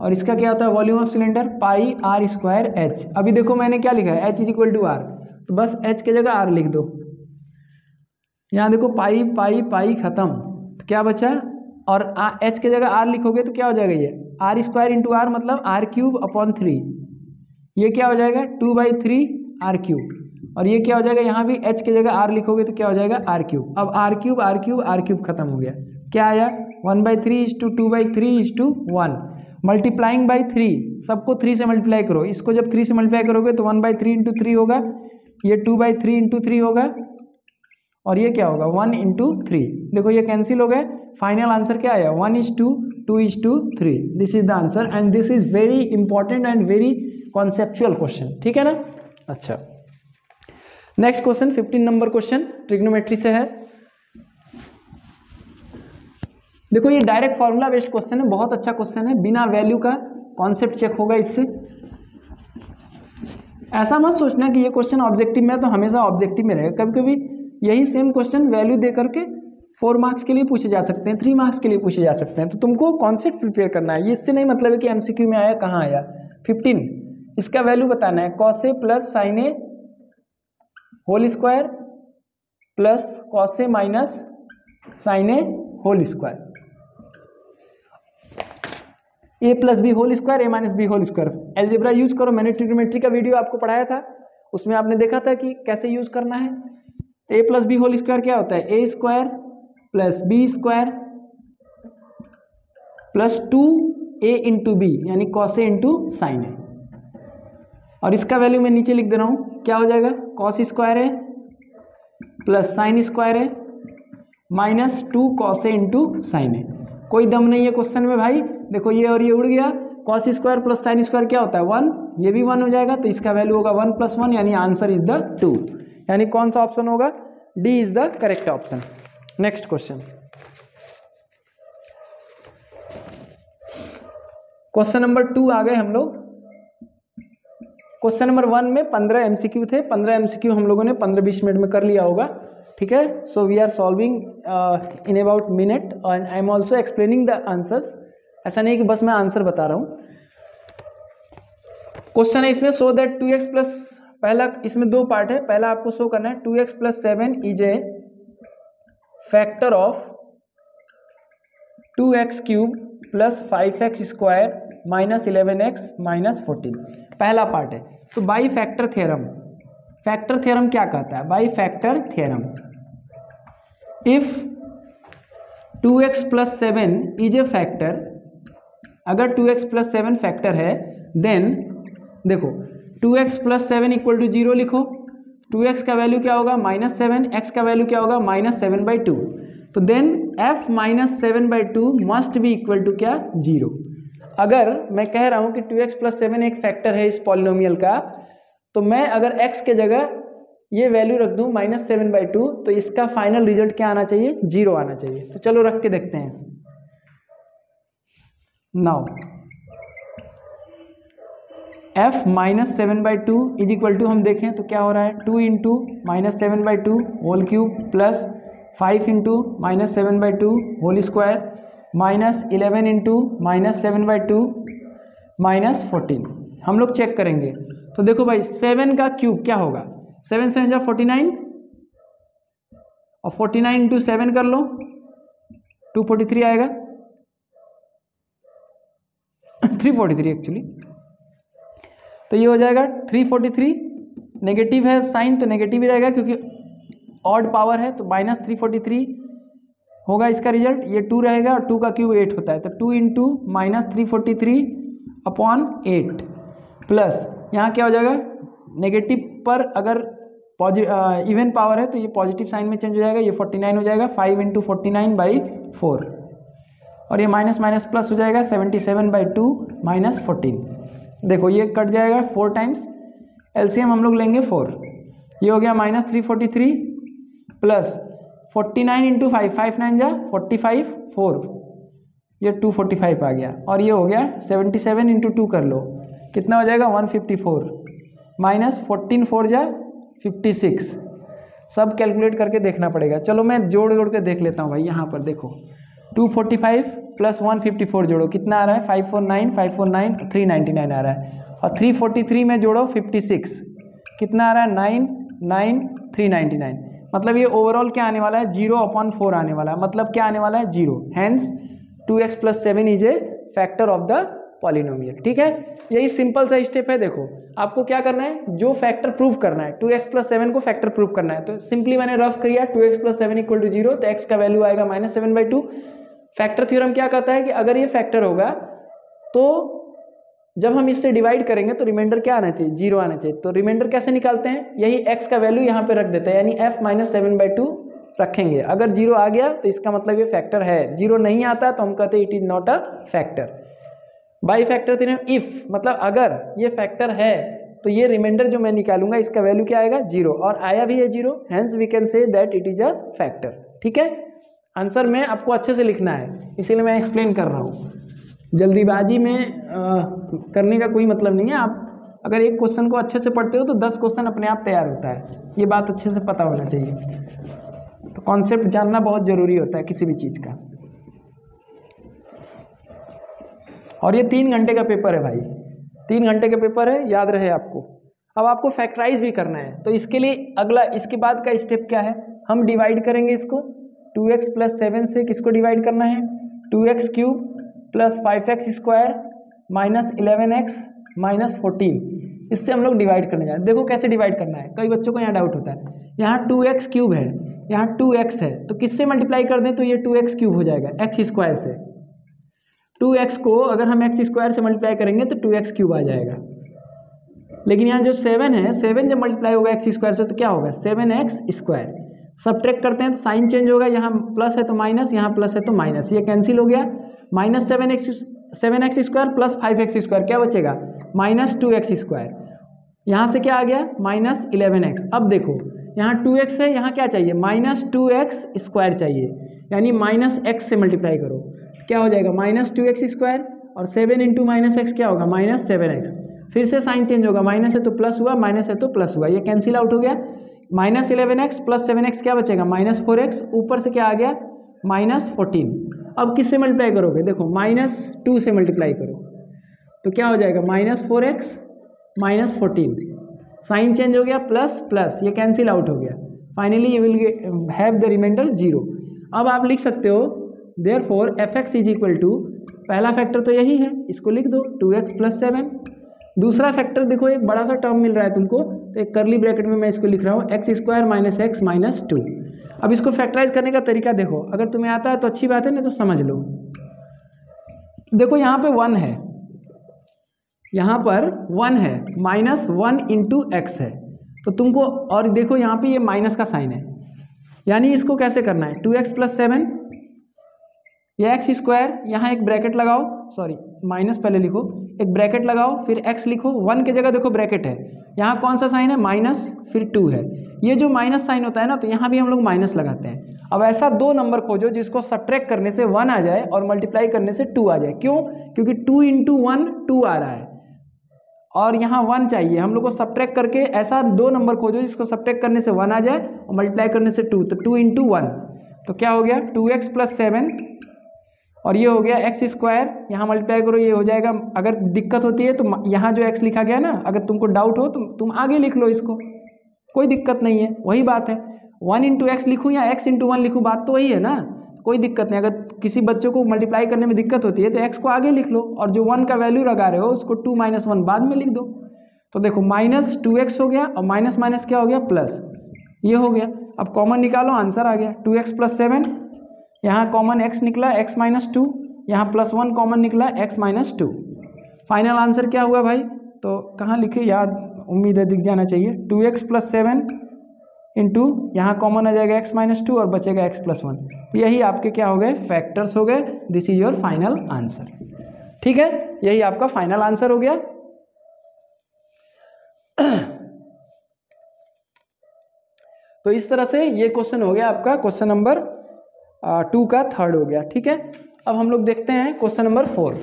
और इसका क्या होता है volume of cylinder pi r square h. अभी देखो मैंने क्या लिखा है, h is equal to r, तो बस एच की जगह आर लिख दो। यहाँ देखो पाई पाई पाई खत्म, तो क्या बचा, और एच की जगह आर लिखोगे तो क्या हो जाएगा, ये आर स्क्वायर इंटू आर मतलब आर क्यूब अपॉन 3, ये क्या हो जाएगा 2/3 आर क्यूब, और ये क्या हो जाएगा, यहाँ भी एच की जगह आर लिखोगे तो क्या हो जाएगा आर क्यूब। अब आर क्यूब खत्म हो गया, क्या आया 1/3 is to 2/3 is to 1, multiplying by 3, सबको 3 से मल्टीप्लाई करो, इसको जब 3 से मल्टीप्लाई करोगे तो 1/3 इंटू 3 होगा, ये 2/3 इंटू 3 होगा, और ये क्या होगा 1 इंटू 3। देखो ये कैंसिल हो गए, फाइनल आंसर क्या आया 1:2:3। This is the answer, and this is very important and very conceptual question, ठीक है ना। अच्छा, next question 15 number question trigonometry से है। देखो ये डायरेक्ट फॉर्मूला बेस्ड क्वेश्चन है, बहुत अच्छा क्वेश्चन है, बिना वैल्यू का कॉन्सेप्ट चेक होगा इससे। ऐसा मत सोचना कि ये क्वेश्चन ऑब्जेक्टिव में है तो हमेशा ऑब्जेक्टिव में रहेगा, कभी कभी यही सेम क्वेश्चन वैल्यू दे करके 4 मार्क्स के लिए पूछे जा सकते हैं, 3 मार्क्स के लिए पूछे जा सकते हैं, तो तुमको कॉन्सेप्ट प्रिपेयर करना है। इससे नहीं मतलब है कि एमसीक्यू में आया कहाँ आया। 15 इसका वैल्यू बताना है, cos A plus sine A whole square plus cos A minus sine A whole square, A plus B whole square A minus B whole square. Algebra use करो, मैंने ट्रिग्नोमेट्री का वीडियो आपको पढ़ाया था, उसमें आपने देखा था कि कैसे यूज करना है। A plus B whole square क्या होता है, A square plus B square plus 2a into B, यानी cos A into sine A, और इसका वैल्यू मैं नीचे लिख दे रहा हूँ, क्या हो जाएगा कॉस स्क्वायर है प्लस साइन स्क्वायर है minus 2 cos A into sine ए। कोई दम नहीं है क्वेश्चन में भाई, देखो ये और ये उड़ गया, cos square plus sine square क्या होता है 1, ये भी 1 हो जाएगा, तो इसका वैल्यू होगा 1 + 1, यानी आंसर इज द 2, यानी कौन सा ऑप्शन होगा, D is the correct option. Next question, question number 2 आ गए हम लोग। क्वेश्चन नंबर 1 में 15 एमसीक्यू थे, 15 एमसीक्यू हम लोगों ने 15-20 मिनट में कर लिया होगा, ठीक है। So we are solving in about minute, and I am also explaining the answers. ऐसा नहीं कि बस मैं आंसर बता रहा हूँ। क्वेश्चन है इसमें, सो दैट 2x प्लस, पहला इसमें 2 पार्ट है, पहला आपको शो करना है 2x + 7 is a factor of 2x³ + 5x² - 11x - 14, पहला पार्ट है। तो by factor theorem, factor theorem क्या कहता है, by factor theorem if 2x + 7 is a factor, अगर 2x + 7 फैक्टर है, देन देखो 2x + 7 = 0 लिखो, 2x का वैल्यू क्या होगा -7, x का वैल्यू क्या होगा -7/2, तो then f - 7/2 must be equal to क्या 0। अगर मैं कह रहा हूँ कि 2x + 7 एक फैक्टर है इस पॉलिनोमियल का, तो मैं अगर x के जगह ये वैल्यू रख दूँ -7/2, तो इसका फाइनल रिजल्ट क्या आना चाहिए, 0 आना चाहिए। तो चलो रख के देखते हैं। Now f -7/2 is equal to, हम देखें तो क्या हो रहा है, 2 into -7/2 whole cube plus 5 into -7/2 whole square minus 11 into -7/2 -14। हम लोग चेक करेंगे तो देखो भाई 7 का क्यूब क्या होगा, 7 7 जा 49 और 49 इंटू 7 कर लो 243 आएगा 343 एक्चुअली। तो ये हो जाएगा 343, नेगेटिव है साइन तो नेगेटिव ही रहेगा क्योंकि ऑड पावर है, तो -343 होगा इसका रिजल्ट। ये 2 रहेगा और 2 का क्यूब 8 होता है, तो 2 इंटू -343/8 प्लस यहाँ क्या हो जाएगा, नेगेटिव पर अगर इवन पावर है तो ये पॉजिटिव साइन में चेंज हो जाएगा, ये 49 हो जाएगा 5 इंटू 49/4 और ये माइनस माइनस प्लस हो जाएगा 77/2 -14। देखो ये कट जाएगा 4 टाइम्स, एलसीएम हम लोग लेंगे 4, ये हो गया -343 प्लस 49 इंटू 5, 5 9 जा 45 4, ये 245 आ गया और ये हो गया 77 इंटू 2 कर लो कितना हो जाएगा 154 माइनस 14 4 जा 56। सब कैलकुलेट करके देखना पड़ेगा। चलो मैं जोड़ जोड़ के देख लेता हूँ भाई। यहाँ पर देखो 245 प्लस 154 जोड़ो कितना आ रहा है 549 549 399 आ रहा है और 343 में जोड़ो 56 कितना आ रहा है 99399। मतलब ये ओवरऑल क्या आने वाला है 0/4 आने वाला है, मतलब क्या आने वाला है 0। Hence 2x + 7 is a factor of the polynomial. ठीक है, यही सिंपल सा स्टेप है। देखो आपको क्या करना है, जो फैक्टर प्रूव करना है 2x + 7 को फैक्टर प्रूव करना है, तो सिंपली मैंने रफ किया 2x + 7 = 0, तो x का वैल्यू आएगा -7/2। फैक्टर थ्योरम क्या कहता है कि अगर ये फैक्टर होगा तो जब हम इससे डिवाइड करेंगे तो रिमाइंडर क्या आना चाहिए 0 आना चाहिए। तो रिमाइंडर कैसे निकालते हैं, यही x का वैल्यू यहाँ पे रख देते हैं, यानी f -7/2 रखेंगे। अगर 0 आ गया तो इसका मतलब ये फैक्टर है, 0 नहीं आता तो हम कहते हैं it is not a factor. By factor theorem if मतलब अगर ये फैक्टर है तो ये रिमाइंडर जो मैं निकालूंगा इसका वैल्यू क्या आएगा 0, और आया भी है 0, hence we can say that it is a factor. ठीक है, आंसर में आपको अच्छे से लिखना है, इसीलिए मैं एक्सप्लेन कर रहा हूँ। जल्दीबाजी में करने का कोई मतलब नहीं है। आप अगर एक क्वेश्चन को अच्छे से पढ़ते हो तो 10 क्वेश्चन अपने आप तैयार होता है, ये बात अच्छे से पता होना चाहिए। तो कॉन्सेप्ट जानना बहुत ज़रूरी होता है किसी भी चीज़ का। और ये 3 घंटे का पेपर है भाई, 3 घंटे का पेपर है, याद रहे आपको। अब आपको फैक्टराइज भी करना है, तो इसके लिए अगला इसके बाद का स्टेप क्या है, हम डिवाइड करेंगे इसको 2x + 7 से। किसको डिवाइड करना है 2x³ + 5x² -11x -14, इससे हम लोग डिवाइड करने जा रहे हैं। देखो कैसे डिवाइड करना है, कई बच्चों को यहाँ डाउट होता है। यहाँ 2x³ है, यहाँ 2x है, तो किससे मल्टीप्लाई कर दें तो ये 2x³ हो जाएगा x² से। 2x को अगर हम x² से मल्टीप्लाई करेंगे तो 2x³ आ जाएगा। लेकिन यहाँ जो 7 है, 7 जब मल्टीप्लाई होगा x² से तो क्या होगा 7x²। सब्ट्रैक्ट करते हैं तो साइन चेंज होगा, यहाँ प्लस है तो माइनस, यहाँ प्लस है तो माइनस, ये कैंसिल हो गया। -7x² + 5x² क्या बचेगा -2x²। यहाँ से क्या आ गया -11x। अब देखो यहाँ 2x है, यहाँ क्या चाहिए -2x² चाहिए, यानी -x से मल्टीप्लाई करो क्या हो जाएगा -2x² और 7 × -x क्या होगा -7x। फिर से साइन चेंज होगा, माइनस है तो प्लस हुआ, माइनस है तो प्लस हुआ, ये कैंसिल आउट हो गया। -11x + 7x क्या बचेगा -4x, ऊपर से क्या आ गया -14। अब किससे मल्टीप्लाई करोगे, देखो -2 से मल्टीप्लाई करो तो क्या हो जाएगा -4x -14, साइन चेंज हो गया, प्लस प्लस, ये कैंसिल आउट हो गया। Finally you will have the remainder 0। अब आप लिख सकते हो देयरफॉर fx = पहला फैक्टर तो यही है, इसको लिख दो 2x + 7। दूसरा फैक्टर देखो एक बड़ा सा टर्म मिल रहा है तुमको, तो एक करली ब्रैकेट में मैं इसको लिख रहा हूँ x² - x -2। अब इसको फैक्टराइज करने का तरीका देखो, अगर तुम्हें आता है तो अच्छी बात है, नहीं तो समझ लो। देखो यहाँ पे 1 है, यहाँ पर 1 है, -1 × x है, तो तुमको, और देखो यहाँ पे ये माइनस का साइन है, यानी इसको कैसे करना है 2x + 7 ये x², यहाँ एक ब्रैकेट लगाओ, सॉरी माइनस पहले लिखो, एक ब्रैकेट लगाओ, फिर x लिखो, 1 की जगह देखो ब्रैकेट है, यहाँ कौन सा साइन है, माइनस, फिर 2 है, ये जो माइनस साइन होता है ना, तो यहाँ भी हम लोग माइनस लगाते हैं। अब ऐसा 2 नंबर खोजो जिसको सब्ट्रैक्ट करने से 1 आ जाए और मल्टीप्लाई करने से 2 आ जाए। क्यों? क्योंकि 2 × 1 2 आ रहा है और यहाँ 1 चाहिए हम लोग को सब्ट्रैक्ट करके। ऐसा 2 नंबर खोजो जिसको सब्ट्रैक्ट करने से 1 आ जाए और मल्टीप्लाई करने से 2, तो 2 × 1 तो क्या हो गया 2x + 7 और ये हो गया x²। यहाँ मल्टीप्लाई करो, ये हो जाएगा। अगर दिक्कत होती है तो यहाँ जो x लिखा गया ना, अगर तुमको डाउट हो तो तुम आगे लिख लो इसको, कोई दिक्कत नहीं है। वही बात है, 1 × x लिखूँ या x × 1 लिखूँ, बात तो वही है ना, कोई दिक्कत नहीं। अगर किसी बच्चों को मल्टीप्लाई करने में दिक्कत होती है तो x को आगे लिख लो और जो 1 का वैल्यू लगा रहे हो उसको 2 - 1 बाद में लिख दो। तो देखो -2x हो गया और माइनस माइनस क्या हो गया, प्लस, ये हो गया। अब कॉमन निकालो, आंसर आ गया 2x + 7। यहाँ कॉमन x निकला, x - 2, यहाँ +1 कॉमन निकला, x - 2। फाइनल आंसर क्या हुआ भाई? तो कहाँ लिखे, याद, उम्मीद है दिख जाना चाहिए। 2x + 7 इंटू यहाँ कॉमन आ जाएगा x - 2 और बचेगा x + 1। तो यही आपके क्या हो गए, फैक्टर्स हो गए। This is your final answer. ठीक है, यही आपका फाइनल आंसर हो गया। तो इस तरह से ये क्वेश्चन हो गया आपका, क्वेश्चन नंबर 2 का थर्ड हो गया। ठीक है, अब हम लोग देखते हैं क्वेश्चन नंबर 4।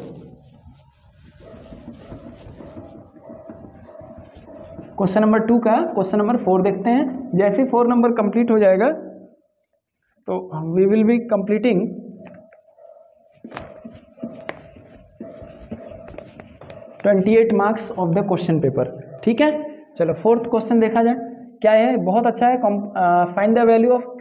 क्वेश्चन नंबर 2 का क्वेश्चन नंबर 4 देखते हैं। जैसे 4 नंबर कंप्लीट हो जाएगा तो we will be completing 28 marks of the question paper. ठीक है, चलो 4th क्वेश्चन देखा जाए। क्या है, बहुत अच्छा है। Find the value of,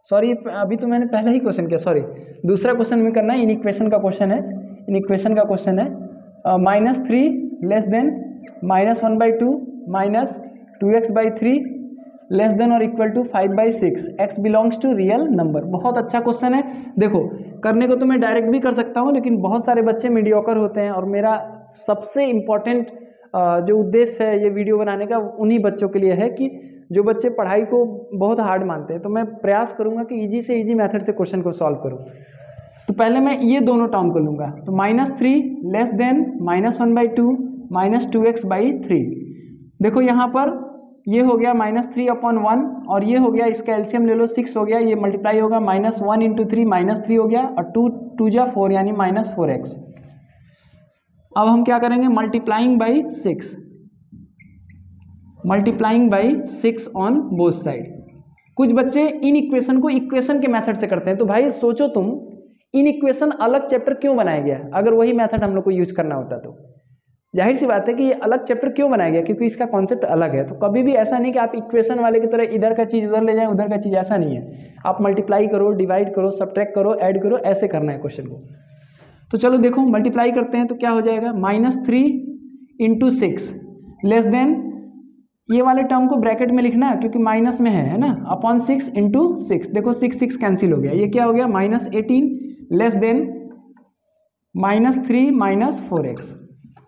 sorry अभी तो मैंने पहले ही क्वेश्चन किया, सॉरी दूसरा क्वेश्चन में करना है। इन इक्वेशन का क्वेश्चन है, इन इक्वेशन का क्वेश्चन है। -3 less than -1/2 minus 2x/3 less than और equal to 5/6 x belongs to real number. बहुत अच्छा क्वेश्चन है। देखो करने को तो मैं डायरेक्ट भी कर सकता हूँ, लेकिन बहुत सारे बच्चे मीडियोकर होते हैं और मेरा सबसे इम्पोर्टेंट जो उद्देश्य है ये वीडियो बनाने का उन्हीं बच्चों के लिए है कि जो बच्चे पढ़ाई को बहुत हार्ड मानते हैं। तो मैं प्रयास करूंगा कि इजी से इजी मेथड से क्वेश्चन को सॉल्व करूं। तो पहले मैं ये दोनों टर्म को लूँगा। तो -3 लेस देन -1/2 माइनस 2x/3। देखो यहाँ पर ये हो गया -3/1 और ये हो गया, इसका एलसीएम ले लो 6 हो गया, ये मल्टीप्लाई होगा -1 × 3 -3 हो गया और 2 × 2 = 4 यानी -4x। अब हम क्या करेंगे, multiplying by 6, multiplying by 6 on both side. कुछ बच्चे इन इक्वेशन को इक्वेशन के मेथड से करते हैं। तो भाई सोचो तुम, इन इक्वेशन अलग चैप्टर क्यों बनाया गया? अगर वही मेथड हम लोग को यूज करना होता तो जाहिर सी बात है कि ये अलग चैप्टर क्यों बनाया गया, क्योंकि इसका कॉन्सेप्ट अलग है। तो कभी भी ऐसा नहीं कि आप इक्वेशन वाले की तरह इधर का चीज़ उधर ले जाएं, उधर का चीज़, ऐसा नहीं है। आप मल्टीप्लाई करो, डिवाइड करो, सब्ट्रैक्ट करो, ऐड करो, ऐसे करना है क्वेश्चन को। तो चलो देखो मल्टीप्लाई करते हैं तो क्या हो जाएगा, -3 × 6 लेस देन, ये वाले टर्म को ब्रैकेट में लिखना है क्योंकि माइनस में है ना, अपॉन 6 × 6। देखो 6 कैंसिल हो गया, ये क्या हो गया -18 लेस देन -3 - 4x।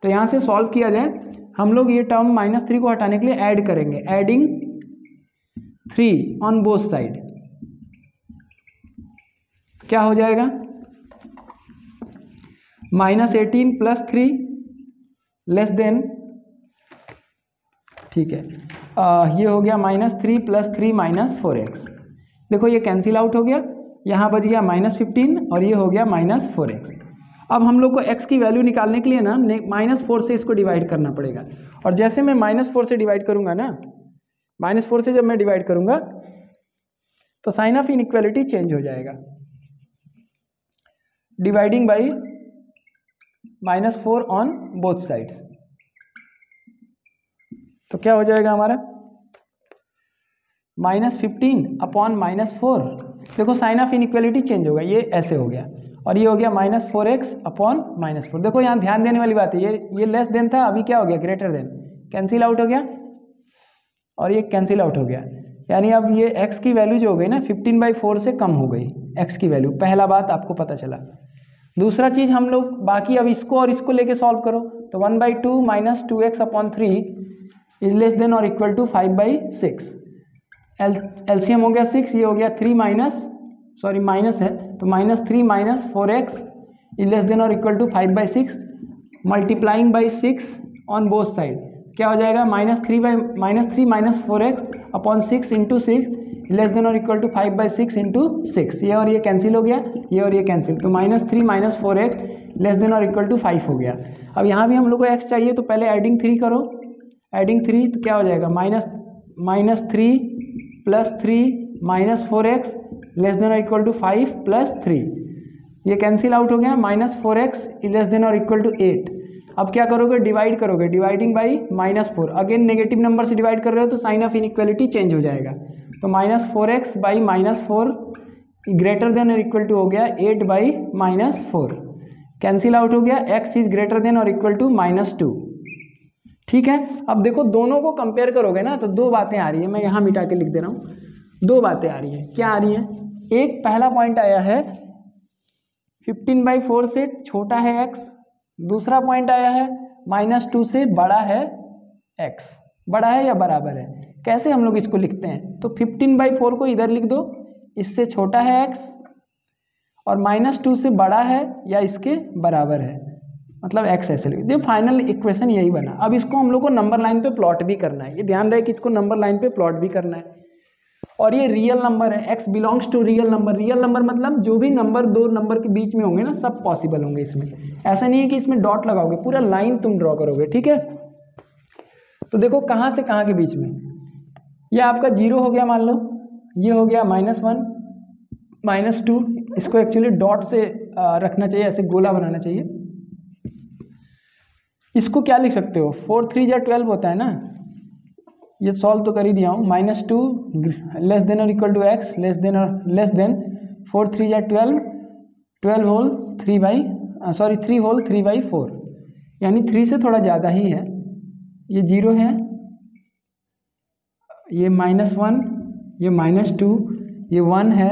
तो यहाँ से सॉल्व किया जाए, हम लोग ये टर्म -3 को हटाने के लिए ऐड करेंगे, एडिंग 3 ऑन बोथ साइड। क्या हो जाएगा, -18 + 3 लेस देन, ठीक है, ये हो गया -3 + 3 - 4x। देखो ये कैंसिल आउट हो गया, यहाँ बच गया -15 और ये हो गया -4x। अब हम लोग को x की वैल्यू निकालने के लिए ना -4 से इसको डिवाइड करना पड़ेगा। और जैसे मैं -4 से डिवाइड करूँगा ना, -4 से जब मैं डिवाइड करूँगा तो साइन ऑफ इनइक्वालिटी चेंज हो जाएगा। Dividing by -4 on both sides, तो क्या हो जाएगा हमारा, -15/-4। देखो साइन ऑफ इनइक्वालिटी चेंज होगा, ये ऐसे हो गया और ये हो गया -4x/-4। देखो यहाँ ध्यान देने वाली बात है, ये लेस देन था, अभी क्या हो गया, ग्रेटर देन, कैंसिल आउट हो गया और ये कैंसिल आउट हो गया। यानी अब ये x की वैल्यू जो हो गई ना 15/4 से कम हो गई x की वैल्यू। पहला बात आपको पता चला। दूसरा चीज़ हम लोग बाकी अब इसको और इसको लेके सॉल्व करो, तो 1/2 - 2x/3 इज लेस देन और इक्वल टू 5/6। एलसीएम हो गया 6, ये हो गया 3 माइनस है तो -3 - 4x लेस देन और equal to 5/6 multiplying by 6 on both side, क्या हो जाएगा -3 minus 4x upon 6 into 6 less than और इक्वल टू 5/6 इंटू 6, ये और ये कैंसिल हो गया, ये और ये कैंसिल, तो -3 माइनस 4x लेस देन और इक्वल टू 5 हो गया। अब यहाँ भी हम लोग को x चाहिए तो पहले एडिंग 3 करो, एडिंग 3 तो क्या हो जाएगा -3 plus 3 minus 4x less than और इक्वल टू 5 प्लस 3, ये कैंसिल आउट हो गया, -4x लेस देन और इक्वल टू 8। अब क्या करोगे, डिवाइड करोगे, dividing by -4, again negative number से डिवाइड कर रहे हो तो साइन ऑफ इनइक्वालिटी चेंज हो जाएगा, तो -4x बाई -4 ग्रेटर देन और इक्वल टू हो गया 8/-4, कैंसिल आउट हो गया, x इज ग्रेटर देन और इक्वल टू -2। ठीक है, अब देखो दोनों को कंपेयर करोगे ना तो दो बातें आ रही है, मैं यहाँ मिटा के लिख दे रहा हूँ, दो बातें आ रही है, क्या आ रही है, एक पहला पॉइंट आया है 15/4 से छोटा है x, दूसरा पॉइंट आया है -2 से बड़ा है x, बड़ा है या बराबर है, कैसे हम लोग इसको लिखते हैं, तो 15/4 को इधर लिख दो, इससे छोटा है x और -2 से बड़ा है या इसके बराबर है, मतलब x ऐसे लिख दो, फाइनल इक्वेशन यही बना। अब इसको हम लोग को नंबर लाइन पे प्लॉट भी करना है, ये ध्यान रहे कि इसको नंबर लाइन पे प्लॉट भी करना है, और ये रियल नंबर है, x belongs to real number, real number मतलब जो भी नंबर दो नंबर के बीच में होंगे ना सब पॉसिबल होंगे इसमें, ऐसा नहीं है कि इसमें डॉट लगाओगे, पूरा लाइन तुम ड्रॉ करोगे, ठीक है। तो देखो कहाँ से कहाँ के बीच में, ये आपका 0 हो गया मान लो, ये हो गया -1 -2, इसको एक्चुअली डॉट से रखना चाहिए, ऐसे गोला बनाना चाहिए, इसको क्या लिख सकते हो, 4 3 या 12 होता है ना, ये सॉल्व तो कर ही दिया हूँ, -2 लेस देन और equal to x less than 4 3 या 12 होल 3 होल 3/4, यानी 3 से थोड़ा ज़्यादा ही है, ये 0 है, ये -1, ये -2, ये 1 है,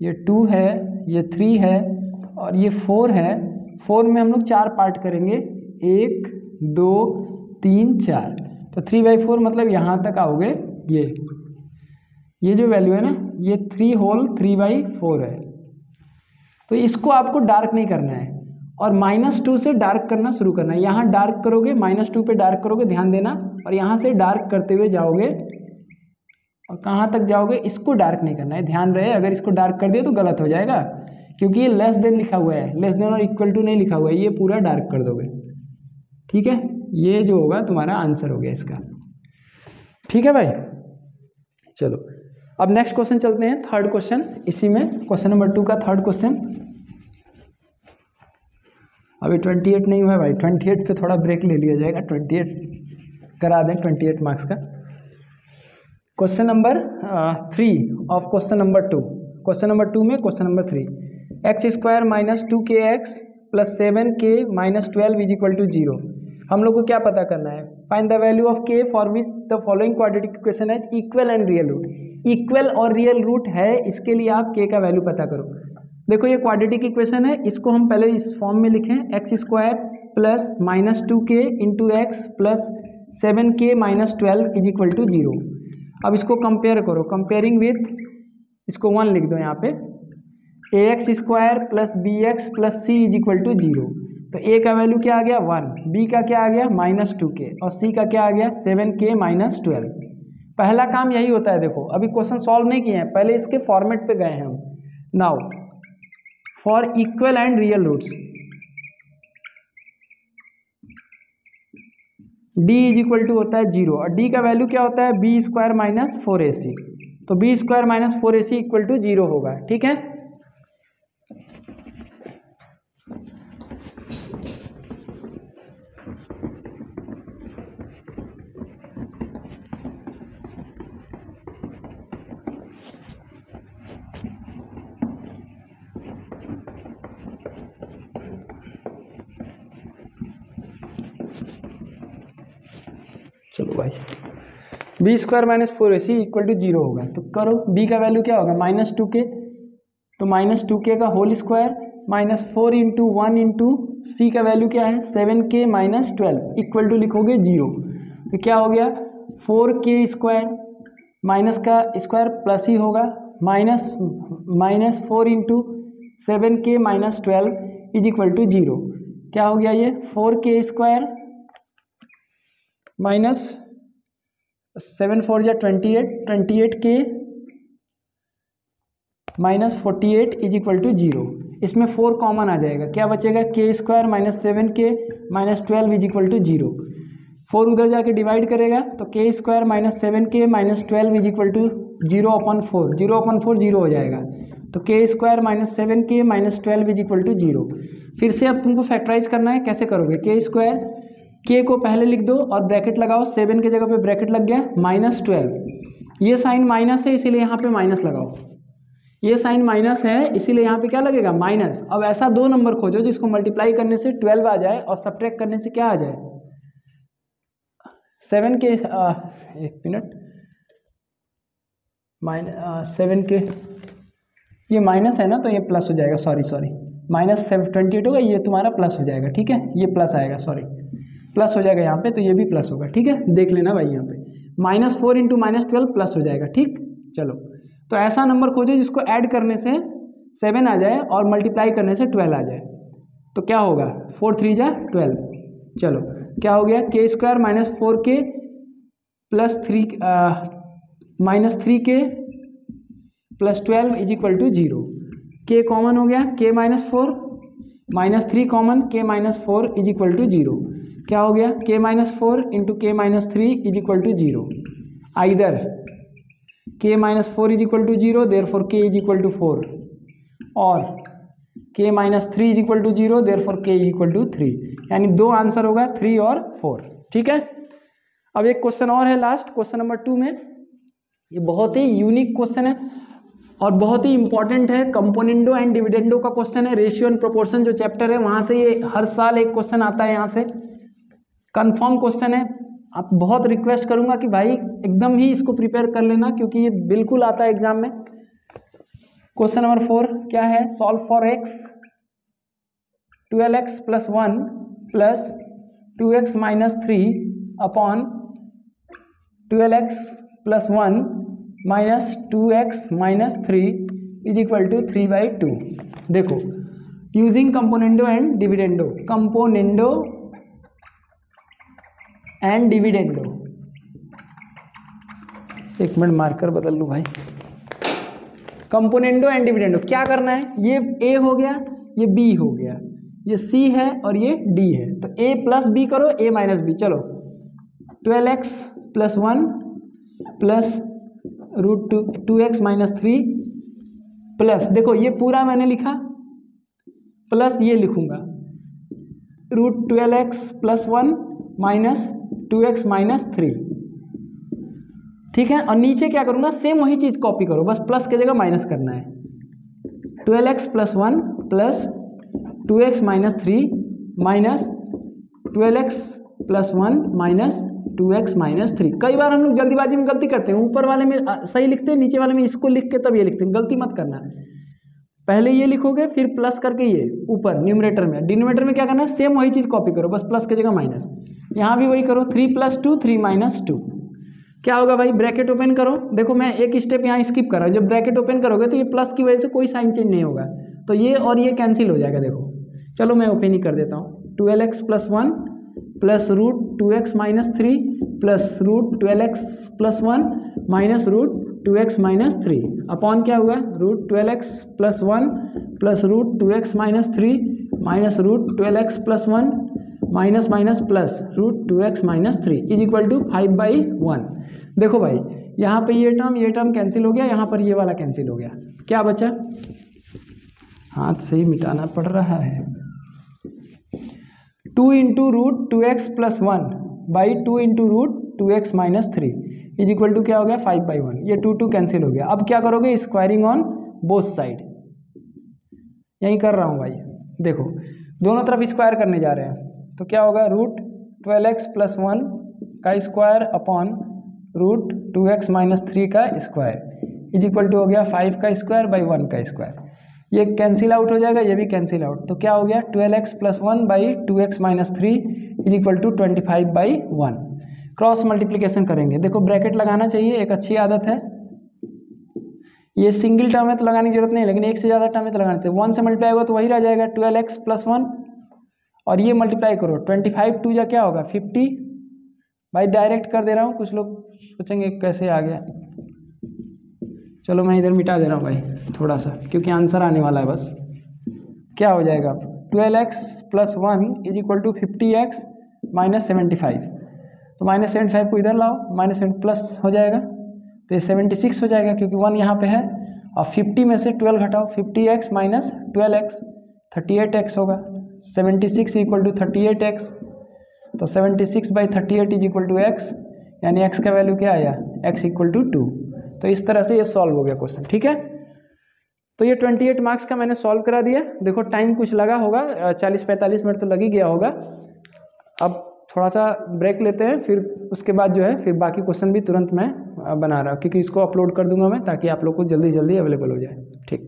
ये 2 है, ये 3 है और ये 4 है। 4 में हम लोग 4 पार्ट करेंगे, 1 2 3 4, तो 3/4 मतलब यहाँ तक आओगे, ये जो वैल्यू है ना ये 3 होल 3/4 है, तो इसको आपको डार्क नहीं करना है और -2 से डार्क करना शुरू करना है, यहाँ डार्क करोगे -2 पे डार्क करोगे, ध्यान देना, और यहाँ से डार्क करते हुए जाओगे और कहाँ तक जाओगे, इसको डार्क नहीं करना है, ध्यान रहे, अगर इसको डार्क कर दिया तो गलत हो जाएगा, क्योंकि ये लेस देन लिखा हुआ है, लेस देन और इक्वल टू नहीं लिखा हुआ है, ये पूरा डार्क कर दोगे, ठीक है, ये जो होगा तुम्हारा आंसर हो गया इसका, ठीक है भाई। चलो अब नेक्स्ट क्वेश्चन चलते हैं, थर्ड क्वेश्चन, इसी में क्वेश्चन नंबर 2 का थर्ड क्वेश्चन, अभी 28 नहीं हुआ भाई, 28 पे थोड़ा ब्रेक ले लिया जाएगा, 28 करा दें, 28 मार्क्स का। Question number 3 of question number 2, question number 2 में question number 3, x² - 2kx + 7k - 12 = 0, हम लोग को क्या पता करना है, find the value of k for which the following quadratic equation है equal and real root, equal और रियल रूट है, इसके लिए आप k का वैल्यू पता करो। देखो ये क्वाड्रेटिक इक्वेशन है, इसको हम पहले इस फॉर्म में लिखें, x² + -2k × x + 7k - 12 = 0। अब इसको कंपेयर करो, कंपेयरिंग विथ, इसको 1 लिख दो यहाँ पे, ax² + bx + c = 0, तो a का वैल्यू क्या आ गया 1, b का क्या आ गया -2k और c का क्या आ गया 7k - 12। पहला काम यही होता है, देखो अभी क्वेश्चन सॉल्व नहीं किए हैं, पहले इसके फॉर्मेट पे गए हैं हम। Now for equal and real roots d = होता है 0 और d का वैल्यू क्या होता है b² - 4ac, तो b² - 4ac = 0 होगा, ठीक है। चलो भाई, b² - 4ac = 0 होगा, तो करो, b का वैल्यू क्या होगा -2k, तो -2k का होल स्क्वायर -4 × 1 × c का वैल्यू क्या है 7k - 12 इक्वल टू लिखोगे 0, तो क्या हो गया 4k² माइनस का स्क्वायर प्लस ही होगा, -4 × 7k - 12 इज इक्वल टू 0। क्या हो गया ये 4k² माइनस 7 4 या 28k minus 48 is equal to 0। इसमें 4 कॉमन आ जाएगा, क्या बचेगा k² minus 7k minus 12 is equal to 0। 4 उधर जाके डिवाइड करेगा तो k² minus 7k minus 12 is equal to 0/4, 0/4 0 हो जाएगा। तो k² minus 7k minus 12 is equal to 0। फिर से अब तुमको फैक्टराइज करना है, कैसे करोगे, k², k को पहले लिख दो और ब्रैकेट लगाओ, 7 की जगह पे ब्रैकेट लग गया माइनस 12, ये साइन माइनस है इसीलिए यहाँ पे माइनस लगाओ, ये साइन माइनस है इसीलिए यहाँ पे क्या लगेगा माइनस। अब ऐसा 2 नंबर खोजो जिसको मल्टीप्लाई करने से 12 आ जाए और सब्ट्रैक्ट करने से क्या आ जाए 7 के, एक मिनट, -7 के, ये माइनस है ना तो ये प्लस हो जाएगा, सॉरी माइनस 28 होगा, ये तुम्हारा प्लस हो जाएगा, ठीक है, ये प्लस आएगा, सॉरी प्लस हो जाएगा यहाँ पे, तो ये भी प्लस होगा, ठीक है, देख लेना भाई यहाँ पे -4 × -12 प्लस हो जाएगा, ठीक। चलो तो ऐसा नंबर खोजो जिसको ऐड करने से 7 आ जाए और मल्टीप्लाई करने से 12 आ जाए, तो क्या होगा 4 3 जा 12। चलो क्या हो गया k² minus 4k plus 3 minus 3k plus 12 is equal to 0। k common हो गया, k minus 4 minus 3 common, k minus 4 is equal to 0। क्या हो गया k minus 4 into k minus 3 is equal to 0। Either k minus 4 is equal to 0 therefore k is equal to 4, और k minus 3 is equal to 0 therefore k is equal to 3, यानी 2 answer होगा 3 और 4, ठीक है। अब एक क्वेश्चन और है लास्ट, क्वेश्चन नंबर 2 में, ये बहुत ही यूनिक क्वेश्चन है और बहुत ही इंपॉर्टेंट है, कंपोनेंडो एंड डिविडेंडो का क्वेश्चन है, रेशियो एंड प्रोपोर्शन जो चैप्टर है वहाँ से ये हर साल एक क्वेश्चन आता है, यहाँ से कंफर्म क्वेश्चन है। आप बहुत रिक्वेस्ट करूंगा कि भाई एकदम ही इसको प्रिपेयर कर लेना क्योंकि ये बिल्कुल आता है एग्जाम में। क्वेश्चन नंबर 4 क्या है, solve for x 12x plus 1 plus 2x minus 3 upon 12x plus 1 minus 2x minus 3 is equal to 3/2। देखो using componendo and dividendo, componendo and dividendo, एक मिनट मार्कर बदल लूँ भाई, कंपोनेंडो एंड डिविडेंडो क्या करना है, ये a हो गया, ये b हो गया, ये c है और ये d है, तो a प्लस b करो, a माइनस b। चलो 12x plus 1 plus √2x minus 3 plus, देखो ये पूरा मैंने लिखा प्लस ये लिखूंगा √12x plus 1 minus 2x minus 3, ठीक है। और नीचे क्या करूंगा, सेम वही चीज कॉपी करो, बस प्लस की जगह माइनस करना है। 12x plus 1 plus 2x minus 3 minus 12x plus 1 minus 2x minus 3। कई बार हम लोग जल्दीबाजी में गलती करते हैं, ऊपर वाले में सही लिखते हैं, नीचे वाले में इसको लिख के तब ये लिखते हैं, गलती मत करना। पहले ये लिखोगे फिर प्लस करके ये ऊपर न्यूमरेटर में, डिनोमिनेटर में क्या करना है, सेम वही चीज़ कॉपी करो, बस प्लस की जगह माइनस। यहाँ भी वही करो, 3 + 2 3 - 2। क्या होगा भाई, ब्रैकेट ओपन करो, देखो मैं एक स्टेप यहाँ स्किप कर रहा हूँ, जब ब्रैकेट ओपन करोगे तो ये प्लस की वजह से कोई साइन चेंज नहीं होगा, तो ये और ये कैंसिल हो जाएगा। देखो चलो मैं ओपन ही कर देता हूँ, 12x plus 1 plus √2x minus 3 plus √12x plus 1 minus √2x minus 3 upon क्या हुआ, √12x plus 1 plus √2x minus 3 minus √12x plus 1 minus minus plus √2x minus 3 is equal to 5/1। देखो भाई यहाँ पे ये टर्म कैंसिल हो गया, यहाँ पर ये वाला कैंसिल हो गया, क्या बचा, हाथ से ही मिटाना पड़ रहा है, 2 × √2x plus 1 by 2 × √2x minus 3 is equal to क्या हो गया 5/1। ये 2 कैंसिल हो गया। अब क्या करोगे, स्क्वायरिंग ऑन बोथ साइड, यही कर रहा हूँ भाई, देखो दोनों तरफ स्क्वायर करने जा रहे हैं, तो क्या होगा √12x प्लस 1 का स्क्वायर अपॉन √2x माइनस 3 का स्क्वायर इज इक्वल टू हो गया 5 का स्क्वायर बाई 1 का स्क्वायर। ये कैंसिल आउट हो जाएगा, ये भी कैंसिल आउट, तो क्या हो गया 12x plus 1 by 2x minus 3 is equal to 25/1। Cross multiplication करेंगे, देखो ब्रैकेट लगाना चाहिए, एक अच्छी आदत है, ये सिंगल टर्म है तो लगाने की जरूरत नहीं, लेकिन एक से ज़्यादा टर्म है तो लगाने थे। 1 से मल्टीप्लाई होगा तो वही रह जाएगा 12x + 1, और ये मल्टीप्लाई करो 25 2 जा क्या होगा 50। भाई डायरेक्ट कर दे रहा हूँ, कुछ लोग सोचेंगे कैसे आ गया। चलो मैं इधर मिटा दे रहा हूँ भाई थोड़ा सा, क्योंकि आंसर आने वाला है बस। क्या हो जाएगा 12x + 1 = 50x - 75। तो -75 को इधर लाओ, -7 प्लस हो जाएगा तो ये 76 हो जाएगा, क्योंकि 1 यहाँ पे है। और 50 में से 12 घटाओ, 50x - 12x 38x होगा। 76 = 38x, तो 76/38 = x, यानी x का वैल्यू क्या आया x = 2। तो इस तरह से ये सॉल्व हो गया क्वेश्चन। ठीक है, तो ये 28 मार्क्स का मैंने सॉल्व करा दिया। देखो टाइम कुछ लगा होगा, 40-45 मिनट तो लग ही गया होगा। अब थोड़ा सा ब्रेक लेते हैं, फिर उसके बाद जो है फिर बाकी क्वेश्चन भी तुरंत मैं बना रहा हूँ, क्योंकि इसको अपलोड कर दूंगा मैं, ताकि आप लोग को जल्दी जल्दी अवेलेबल हो जाए। ठीक।